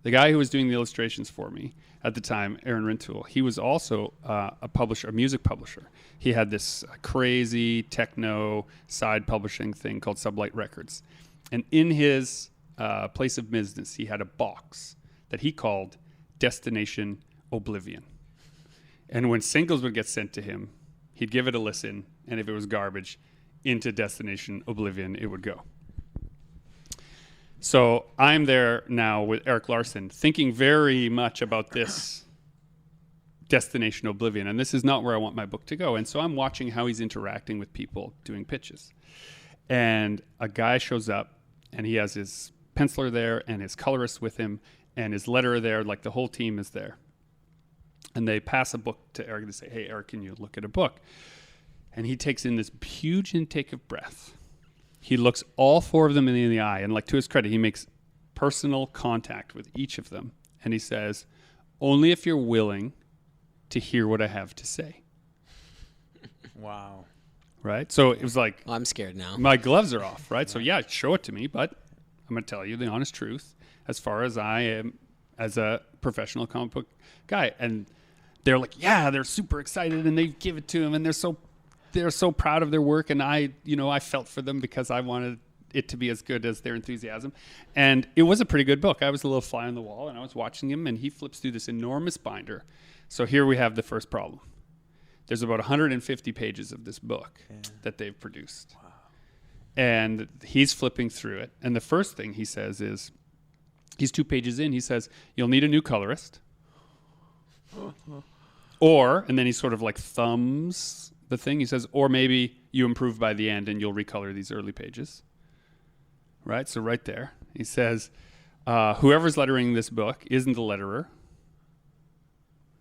The guy who was doing the illustrations for me at the time, Aaron Rintoul, he was also a music publisher. He had this crazy techno side publishing thing called Sublight Records. And in his place of business, he had a box that he called Destination Oblivion. And when singles would get sent to him, he'd give it a listen, and if it was garbage, into Destination Oblivion it would go. So I'm there now with Eric Larson, thinking very much about this Destination Oblivion, and this is not where I want my book to go. And so I'm watching how he's interacting with people doing pitches. And a guy shows up, and he has his penciler there, and his colorist with him, and his letterer there, like the whole team is there. And they pass a book to Eric. They say, hey, Eric, can you look at a book? And he takes in this huge intake of breath. He looks all four of them in the eye, and like to his credit, he makes personal contact with each of them. And he says, only if you're willing to hear what I have to say. Wow. Right? So it was like, I'm scared now. my gloves are off, right? So yeah, show it to me, but I'm going to tell you the honest truth as far as I am as a professional comic book guy. And they're like, yeah, they're super excited, and they give it to him, and they're so proud of their work, and I felt for them because I wanted it to be as good as their enthusiasm. And it was a pretty good book. I was a little fly on the wall, and I was watching him, and he flips through this enormous binder. So here we have the first problem. There's about 150 pages of this book that they've produced. Wow. And he's flipping through it, and the first thing he says is, he's 2 pages in, he says, you'll need a new colorist. Or, and then he sort of like thumbs the thing. He says, or maybe you improve by the end and you'll recolor these early pages. Right? So right there, he says, whoever's lettering this book isn't the letterer.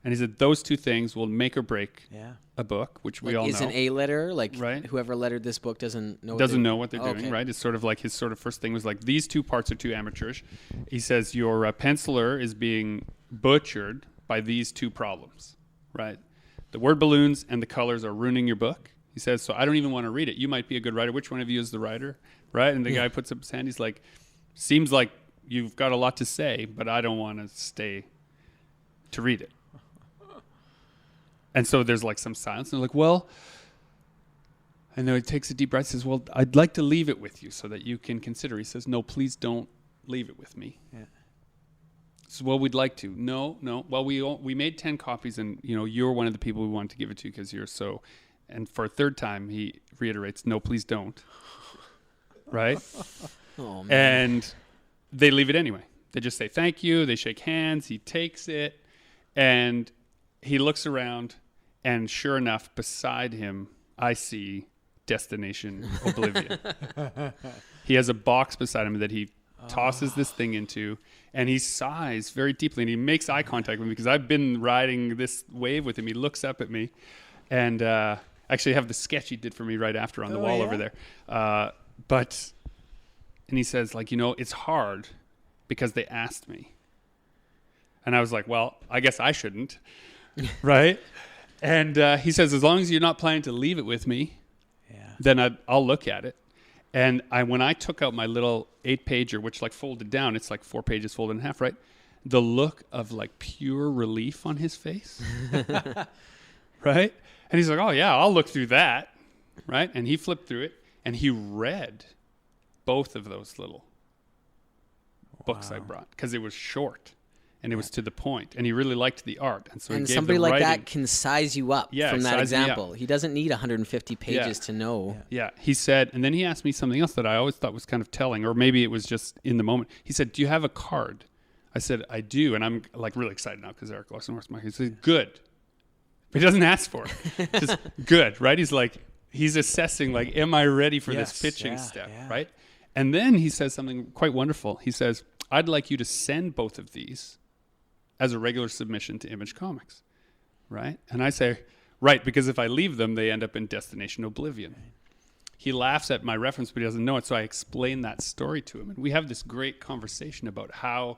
And he said, those two things will make or break a book, which we all know. Is an A letterer, like right? Whoever lettered this book doesn't know what they're doing, right? It's sort of like his sort of first thing was like, these two parts are too amateurish. He says, your penciler is being butchered by these two problems, right? The word balloons and the colors are ruining your book. He says, so I don't even want to read it. You might be a good writer. Which one of you is the writer, right? And the guy puts up his hand. He's like, seems like you've got a lot to say, but I don't want to stay to read it. And so there's like some silence. And they're like, well, and then he takes a deep breath and says, well, I'd like to leave it with you so that you can consider. He says, no, please don't leave it with me. Yeah. So, well, we'd like to. No. Well, we made 10 copies, and you're one of the people we wanted to give it to because you're so. And for a third time, he reiterates, no, please don't. Right? Oh, man. And they leave it anyway. They just say thank you. They shake hands. He takes it, and he looks around, and sure enough, beside him, I see Destination Oblivion. He has a box beside him that he tosses this thing into, and he sighs very deeply, and he makes eye contact with me because I've been riding this wave with him. He looks up at me, and actually I have the sketch he did for me right after on the wall over there. And he says, like, it's hard because they asked me. And I was like, well, I guess I shouldn't, right? And he says, as long as you're not planning to leave it with me, then I'll look at it. And when I took out my little 8-pager, which like folded down, it's like 4 pages folded in half, right? The look of like pure relief on his face, right? And he's like, oh yeah, I'll look through that, right? And he flipped through it, and he read both of those little books I brought because it was short and it was to the point, and he really liked the art. And so and he gave somebody the like writing, that can size you up from that example. He doesn't need 150 pages to know. Yeah, he said, and then he asked me something else that I always thought was kind of telling, or maybe it was just in the moment. He said, do you have a card? I said, I do, and I'm like really excited now because Eric Larson works my. He said, good. But he doesn't ask for it. Just good, right? He's like, he's assessing, like, am I ready for this pitching step, right? And then he says something quite wonderful. He says, I'd like you to send both of these as a regular submission to Image Comics, right? And I say, right, because if I leave them, they end up in Destination Oblivion. He laughs at my reference, but he doesn't know it, so I explain that story to him. And we have this great conversation about how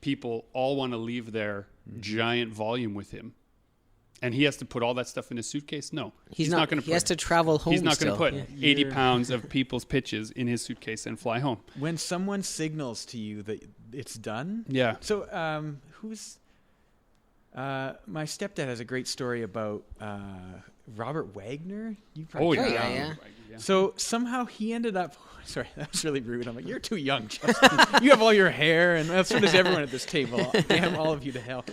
people all want to leave their giant volume with him. And he has to put all that stuff in his suitcase? No. He's not going to. He has to travel home. He's not going to put 80 You're pounds of people's pitches in his suitcase and fly home. When someone signals to you that it's done. Yeah. So who's my stepdad has a great story about Robert Wagner. You probably Oh, yeah. yeah. So somehow he ended up. Sorry, that was really rude. I'm like, you're too young, Justin. You have all your hair, and so does everyone at this table. Damn all of you to hell.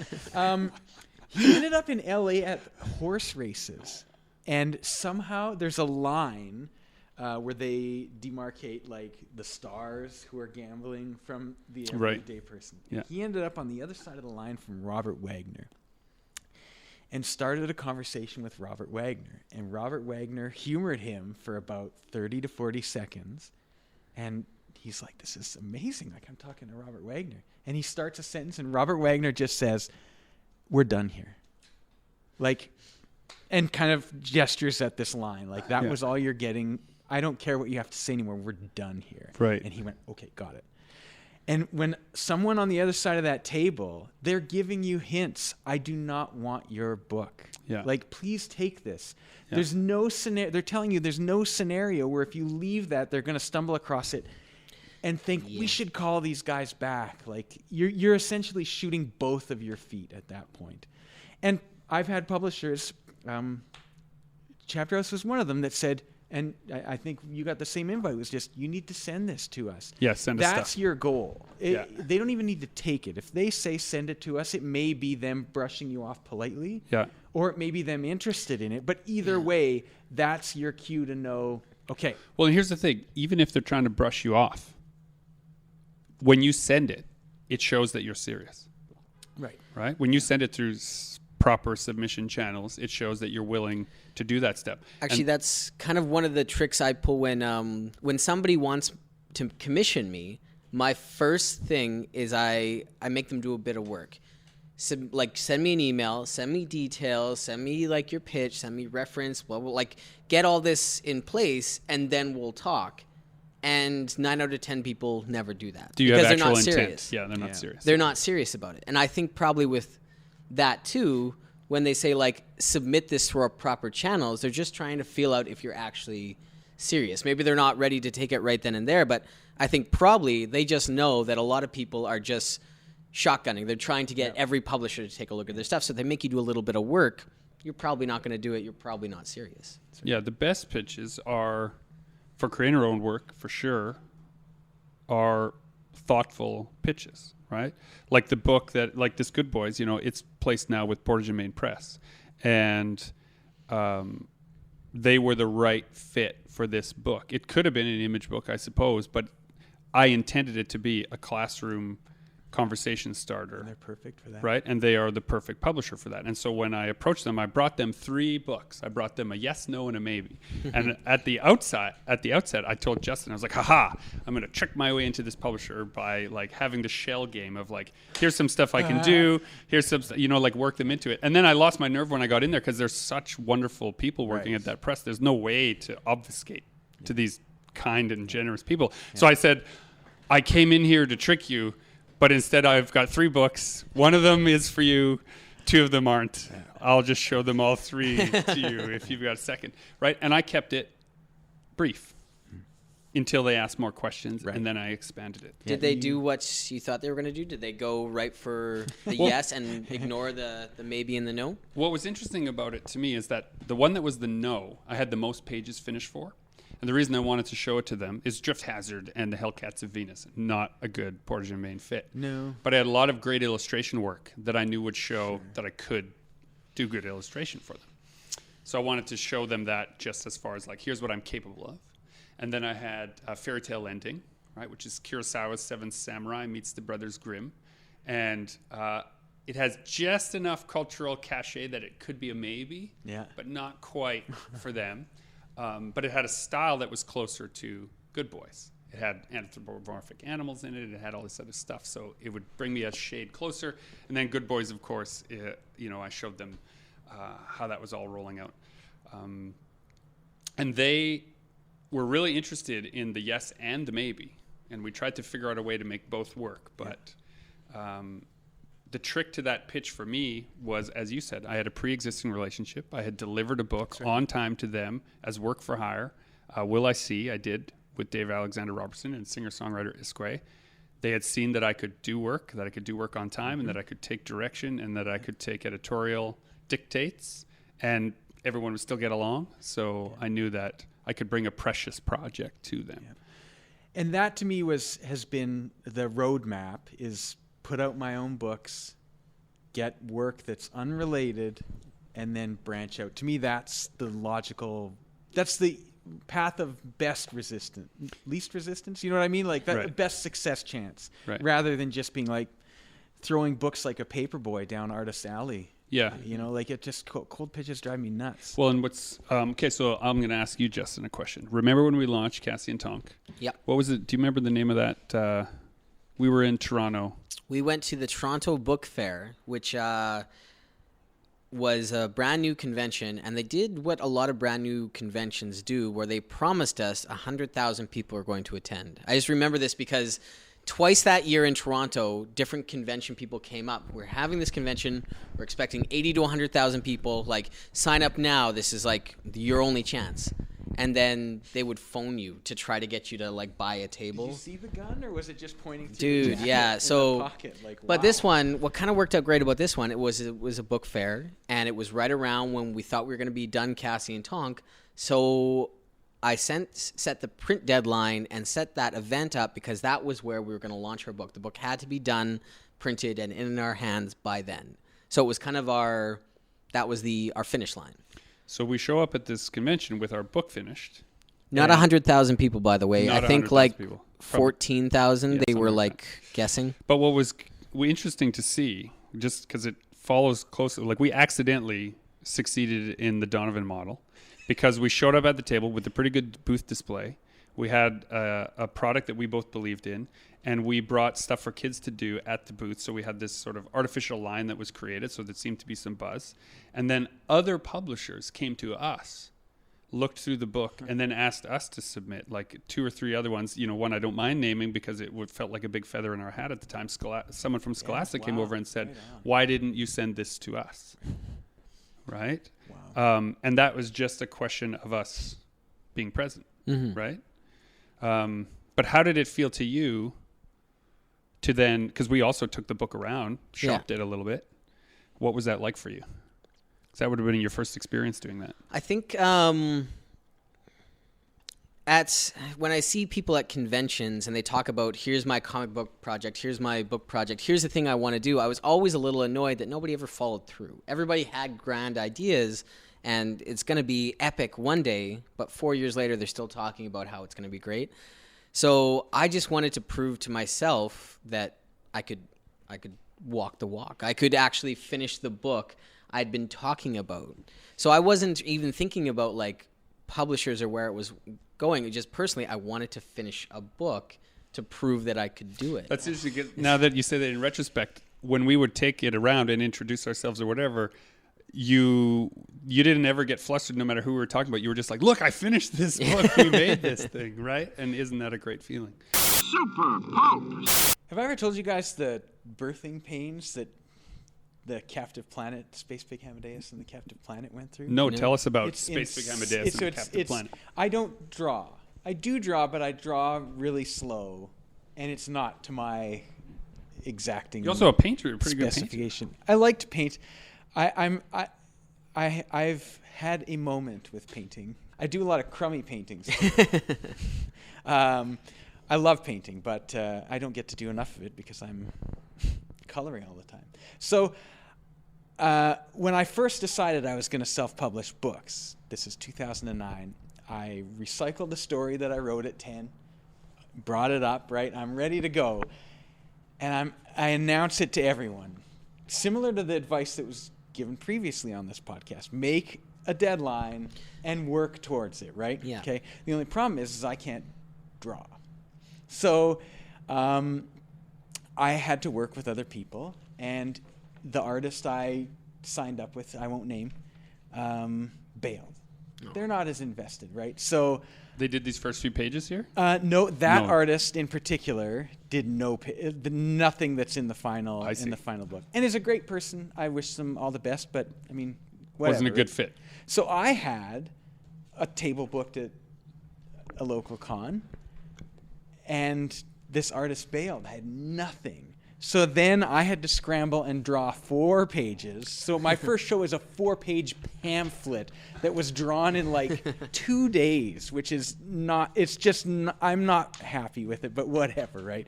He ended up in L.A. at horse races, and somehow there's a line where they demarcate like the stars who are gambling from the everyday person. Yeah. He ended up on the other side of the line from Robert Wagner. And started a conversation with Robert Wagner. And Robert Wagner humored him for about 30 to 40 seconds. And he's like, this is amazing. Like, I'm talking to Robert Wagner. And he starts a sentence, and Robert Wagner just says, we're done here. Like, and kind of gestures at this line. Like, that was all you're getting. I don't care what you have to say anymore. We're done here. Right. And he went, okay, got it. And when someone on the other side of that table, they're giving you hints. I do not want your book. Yeah. Like, please take this. Yeah. There's no scenario. They're telling you there's no scenario where if you leave that, they're going to stumble across it and think we should call these guys back. Like, you're essentially shooting both of your feet at that point. And I've had publishers, Chapter House was one of them, that said, and I think you got the same invite. It was just, you need to send this to us. Yeah, send us That's stuff. your goal. Yeah. They don't even need to take it. If they say send it to us, it may be them brushing you off politely. Yeah. Or it may be them interested in it. But either way, that's your cue to know, okay. Well, and here's the thing. Even if they're trying to brush you off, when you send it, it shows that you're serious. Right. Right? When you send it through proper submission channels, it shows that you're willing to do that step. Actually, that's kind of one of the tricks I pull when somebody wants to commission me. My first thing is I make them do a bit of work. So, like, send me an email, send me details, send me like your pitch, send me reference, blah, blah, like get all this in place, and then we'll talk. And 9 out of 10 people never do that. Do you because have they're actual not intent? serious. Yeah, they're not serious. They're not serious about it. And I think probably with that too, when they say like submit this through our proper channels, they're just trying to feel out if you're actually serious. Maybe they're not ready to take it right then and there, but I think probably they just know that a lot of people are just shotgunning. They're trying to get every publisher to take a look at their stuff. So they make you do a little bit of work. You're probably not going to do it. You're probably not serious. Yeah, the best pitches are, for creating our own work, for sure, are thoughtful pitches, right? Like the book that, like this Good Boys, you know, it's placed now with Portage and Main Press. And they were the right fit for this book. It could have been an image book, I suppose, but I intended it to be a classroom conversation starter. And they're perfect for that. Right? And they are the perfect publisher for that. And so when I approached them, I brought them 3 books. I brought them a yes, no, and a maybe. And at the outset, I told Justin, I was like, haha, I'm going to trick my way into this publisher by like having the shell game of like, here's some stuff I can do. Here's some, like work them into it. And then I lost my nerve when I got in there because there's such wonderful people working at that press. There's no way to obfuscate to these kind and generous people. So I said, I came in here to trick you, but instead I've got 3 books. One of them is for you. 2 of them aren't. I'll just show them all 3 to you if you've got a second. Right? And I kept it brief until they asked more questions, and then I expanded it. Did they do what you thought they were going to do? Did they go right for the yes and ignore the maybe and the no? What was interesting about it to me is that the one that was the no, I had the most pages finished for. And the reason I wanted to show it to them is Drift Hazard and the Hellcats of Venus. Not a good Portage and Main fit. No. But I had a lot of great illustration work that I knew would show that I could do good illustration for them. So I wanted to show them that just as far as like, here's what I'm capable of. And then I had a Fairy Tale Ending, right, which is Kurosawa's Seventh Samurai meets the Brothers Grimm. And it has just enough cultural cachet that it could be a maybe, but not quite for them. But it had a style that was closer to Good Boys. It had anthropomorphic animals in it. It had all this other stuff. So it would bring me a shade closer. And then Good Boys, of course, I showed them how that was all rolling out. And they were really interested in the yes and the maybe. And we tried to figure out a way to make both work. But the trick to that pitch for me was, as you said, I had a pre-existing relationship. I had delivered a book on time to them as work for hire. Will I See, I did with Dave Alexander Robertson and singer-songwriter Isquay. They had seen that I could do work on time, and that I could take direction, and that I could take editorial dictates, and everyone would still get along. So I knew that I could bring a precious project to them. Yeah. And that to me has been the roadmap, is put out my own books, get work that's unrelated, and then branch out. To me, that's the path of least resistance. You know what I mean? Like that Right. best success chance, Right. rather than just being like throwing books like a paperboy down Artist Alley. Yeah. You know, like it just cold pitches drive me nuts. Well, and what's okay? So I'm going to ask you, Justin, a question. Remember when we launched Cassie and Tonk? Yep. What was it? Do you remember the name of that? We were in Toronto. We went to the Toronto Book Fair, which was a brand new convention, and they did what a lot of brand new conventions do, where they promised us 100,000 people are going to attend. I just remember this because twice that year in Toronto, different convention people came up. We're having this convention. We're expecting 80 to 100,000 people. Like, sign up now. This is like your only chance. And then they would phone you to try to get you to like buy a table. Did you see the gun, or was it just pointing to Dude, the jacket yeah. in So, the pocket? Like, but wow. this one, what kind of worked out great about this one, it was a book fair, and it was right around when we thought we were going to be done Cassie and Tonk. So I set the print deadline and set that event up because that was where we were going to launch our book. The book had to be done, printed, and in our hands by then. So it was kind of our finish line. So we show up at this convention with our book finished. Not 100,000 people, by the way. Not I think 100,000 like people. 14,000 Yeah, they something were like like guessing. But what was interesting to see, just because it follows closely, like we accidentally succeeded in the Donovan model because we showed up at the table with a pretty good booth display. We had a product that we both believed in, and we brought stuff for kids to do at the booth. So we had this sort of artificial line that was created, so there seemed to be some buzz. And then other publishers came to us, looked through the book, and then asked us to submit, like 2 or 3 other ones. You know, one I don't mind naming because it felt like a big feather in our hat at the time. Someone from Scholastic came over and said, "Why didn't you send this to us?" Right? Wow. And that was just a question of us being present, right? But how did it feel to you to then, because we also took the book around, shopped it a little bit. What was that like for you? Because that would have been your first experience doing that. I think when I see people at conventions and they talk about, here's my comic book project, here's my book project, here's the thing I want to do, I was always a little annoyed that nobody ever followed through. Everybody had grand ideas, and it's going to be epic one day, but 4 years later, they're still talking about how it's going to be great. So I just wanted to prove to myself that I could walk the walk. I could actually finish the book I'd been talking about. So I wasn't even thinking about like publishers or where it was going. It just personally, I wanted to finish a book to prove that I could do it. That's interesting. Now that you say that in retrospect, when we would take it around and introduce ourselves or whatever, you didn't ever get flustered no matter who we were talking about. You were just like, look, I finished this book. We made this thing, right? And isn't that a great feeling? Super Pope. Have I ever told you guys the birthing pains that the captive planet, Spacepig Hamadeus and the captive planet went through? No, tell us about It's Spacepig Hamadeus and the captive planet. I don't draw. I do draw, but I draw really slow, and it's not to my exacting. You're also a painter, a pretty good painter. specification. I like to paint. I've had a moment with painting. I do a lot of crummy paintings. I love painting, but I don't get to do enough of it because I'm coloring all the time. So when I first decided I was going to self-publish books, this is 2009, I recycled a story that I wrote at 10, brought it up, right? I'm ready to go. And I announce it to everyone. Similar to the advice that was given previously on this podcast. Make a deadline and work towards it, right? Yeah. Okay. The only problem is I can't draw. So I had to work with other people, and the artist I signed up with, I won't name, bailed. No. They're not as invested, right? So they did these first few pages here? No, that artist in particular did nothing that's in the final book, and is a great person. I wish them all the best, but I mean, whatever. Wasn't a good fit. So I had a table booked at a local con, and this artist bailed. I had nothing. So then I had to scramble and draw 4 pages. So my first show was a 4-page pamphlet that was drawn in like 2 days, which is not, it's just, I'm not happy with it, but whatever, right?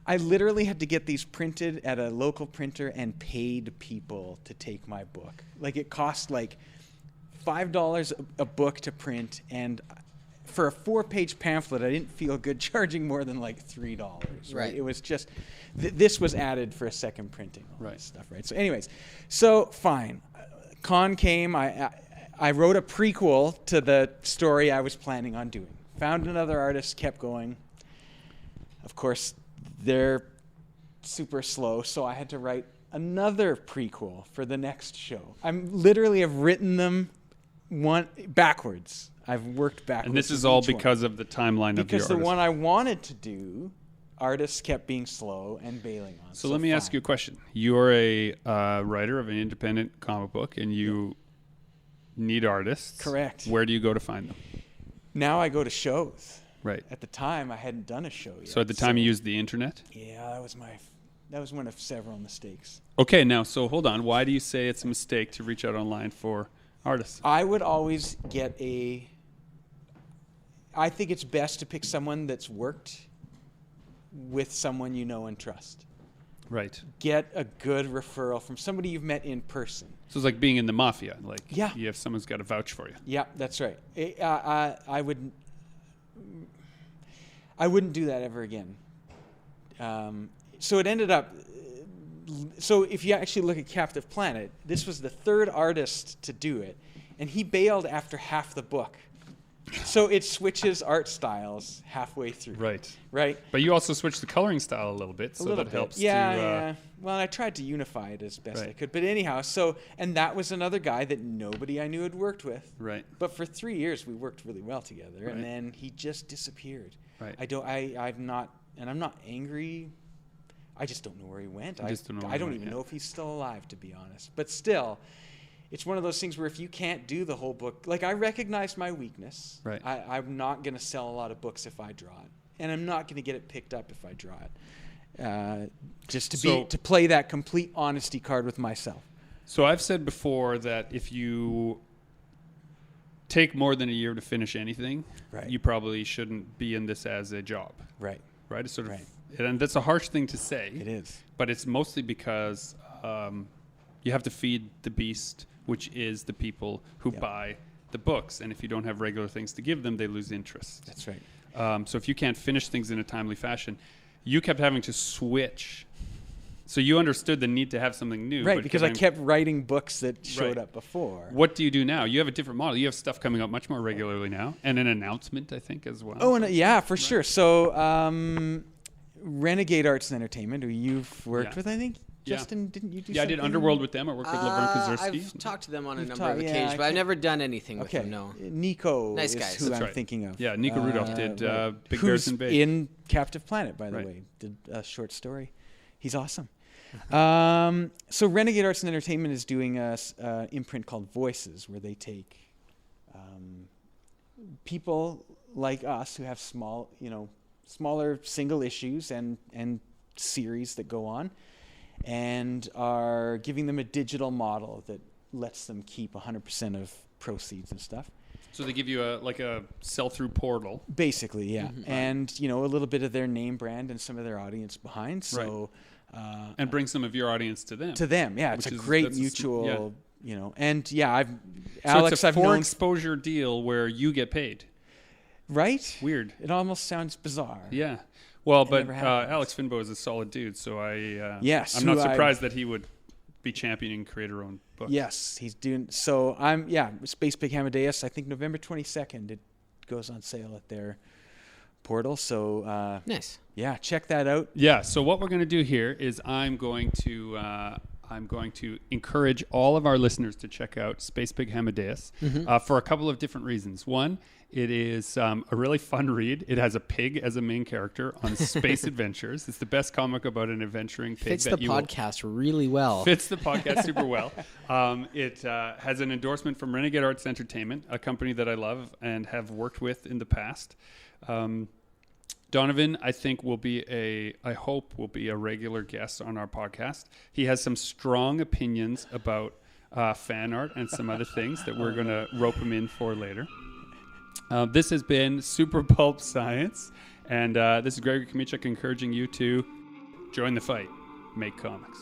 I literally had to get these printed at a local printer and paid people to take my book. Like it cost like $5 a book to print, and for a 4-page pamphlet, I didn't feel good charging more than like $3. Right? It was just, this was added for a second printing, all right? That stuff, right? So, anyways, so fine. Con came. I wrote a prequel to the story I was planning on doing. Found another artist, kept going. Of course, they're super slow, so I had to write another prequel for the next show. I'm literally have written them one backwards. I've worked backwards. And this is all because of the timeline of the Because artist. the one I wanted to do, artists kept being slow and bailing on. So let me ask you a question. You're a writer of an independent comic book, and you need artists. Correct. Where do you go to find them? Now I go to shows. Right. At the time, I hadn't done a show yet. So at the time, you used the internet? Yeah, that was one of several mistakes. Okay, now, so hold on. Why do you say it's a mistake to reach out online for artists? I would always I think it's best to pick someone that's worked with someone you know and trust. Right. Get a good referral from somebody you've met in person. So it's like being in the mafia. Like, yeah, you have someone's got to vouch for you. Yeah, that's right. I wouldn't do that ever again. So it ended up. So if you actually look at Captive Planet, this was the 3rd artist to do it, and he bailed after half the book. So it switches art styles halfway through. Right. Right. But you also switched the coloring style a little bit, so that helps. Yeah. Well, I tried to unify it as best I could. But anyhow, and that was another guy that nobody I knew had worked with. Right. But for 3 years, we worked really well together, and then he just disappeared. Right. I'm not angry. I just don't know where he went. I don't even know if he's still alive, to be honest. But still, it's one of those things where if you can't do the whole book, like I recognize my weakness. Right. I'm not going to sell a lot of books if I draw it, and I'm not going to get it picked up if I draw it. Just to play that complete honesty card with myself. So I've said before that if you take more than a year to finish anything, you probably shouldn't be in this as a job. Right. Right. It's sort of, and that's a harsh thing to say. It is. But it's mostly because you have to feed the beast, which is the people who buy the books. And if you don't have regular things to give them, they lose interest. That's right. So if you can't finish things in a timely fashion, you kept having to switch. So you understood the need to have something new. Right, because I kept writing books that showed up before. What do you do now? You have a different model. You have stuff coming up much more regularly now. And an announcement, I think, as well. Oh, and yeah, for sure. So Renegade Arts and Entertainment, who you've worked with, I think. Justin, didn't you do something? Yeah, I did Underworld with them. I worked with Laverne Kaczynski. I've talked to them on a number of occasions, but I've never done anything with them, no. Nico nice is guys. who I'm thinking of. Yeah, Nico Rudolph did Big Bears and Babes. In Captive Planet, by the way. Did a short story. He's awesome. So Renegade Arts and Entertainment is doing an imprint called Voices, where they take people like us who have smaller single issues and series that go on, and are giving them a digital model that lets them keep 100% of proceeds and stuff. So they give you a sell-through portal. Basically, yeah. Mm-hmm. And, a little bit of their name brand and some of their audience behind. So, and bring some of your audience to them. To them, yeah. It's a great mutual, and Alex, it's a for exposure deal where you get paid. Right? Weird. It almost sounds bizarre. Yeah. Well, but Alex Finbo is a solid dude, so I'm not surprised that he would be championing creator-owned books. Yes, he's doing so. Spacepig Hamadeus. I think November 22nd it goes on sale at their portal. So nice. Yeah, check that out. Yeah. So what we're going to do here is I'm going to encourage all of our listeners to check out Spacepig Hamadeus for a couple of different reasons. One, it is a really fun read. It has a pig as a main character on space adventures. It's the best comic about an adventuring pig. Fits the podcast really well. Fits the podcast super well. It has an endorsement from Renegade Arts Entertainment, a company that I love and have worked with in the past. Donovan, I think I hope will be a regular guest on our podcast. He has some strong opinions about fan art and some other things that we're going to rope him in for later. This has been Super Pulp Science, and this is Gregory Yaciuk encouraging you to join the fight, make comics.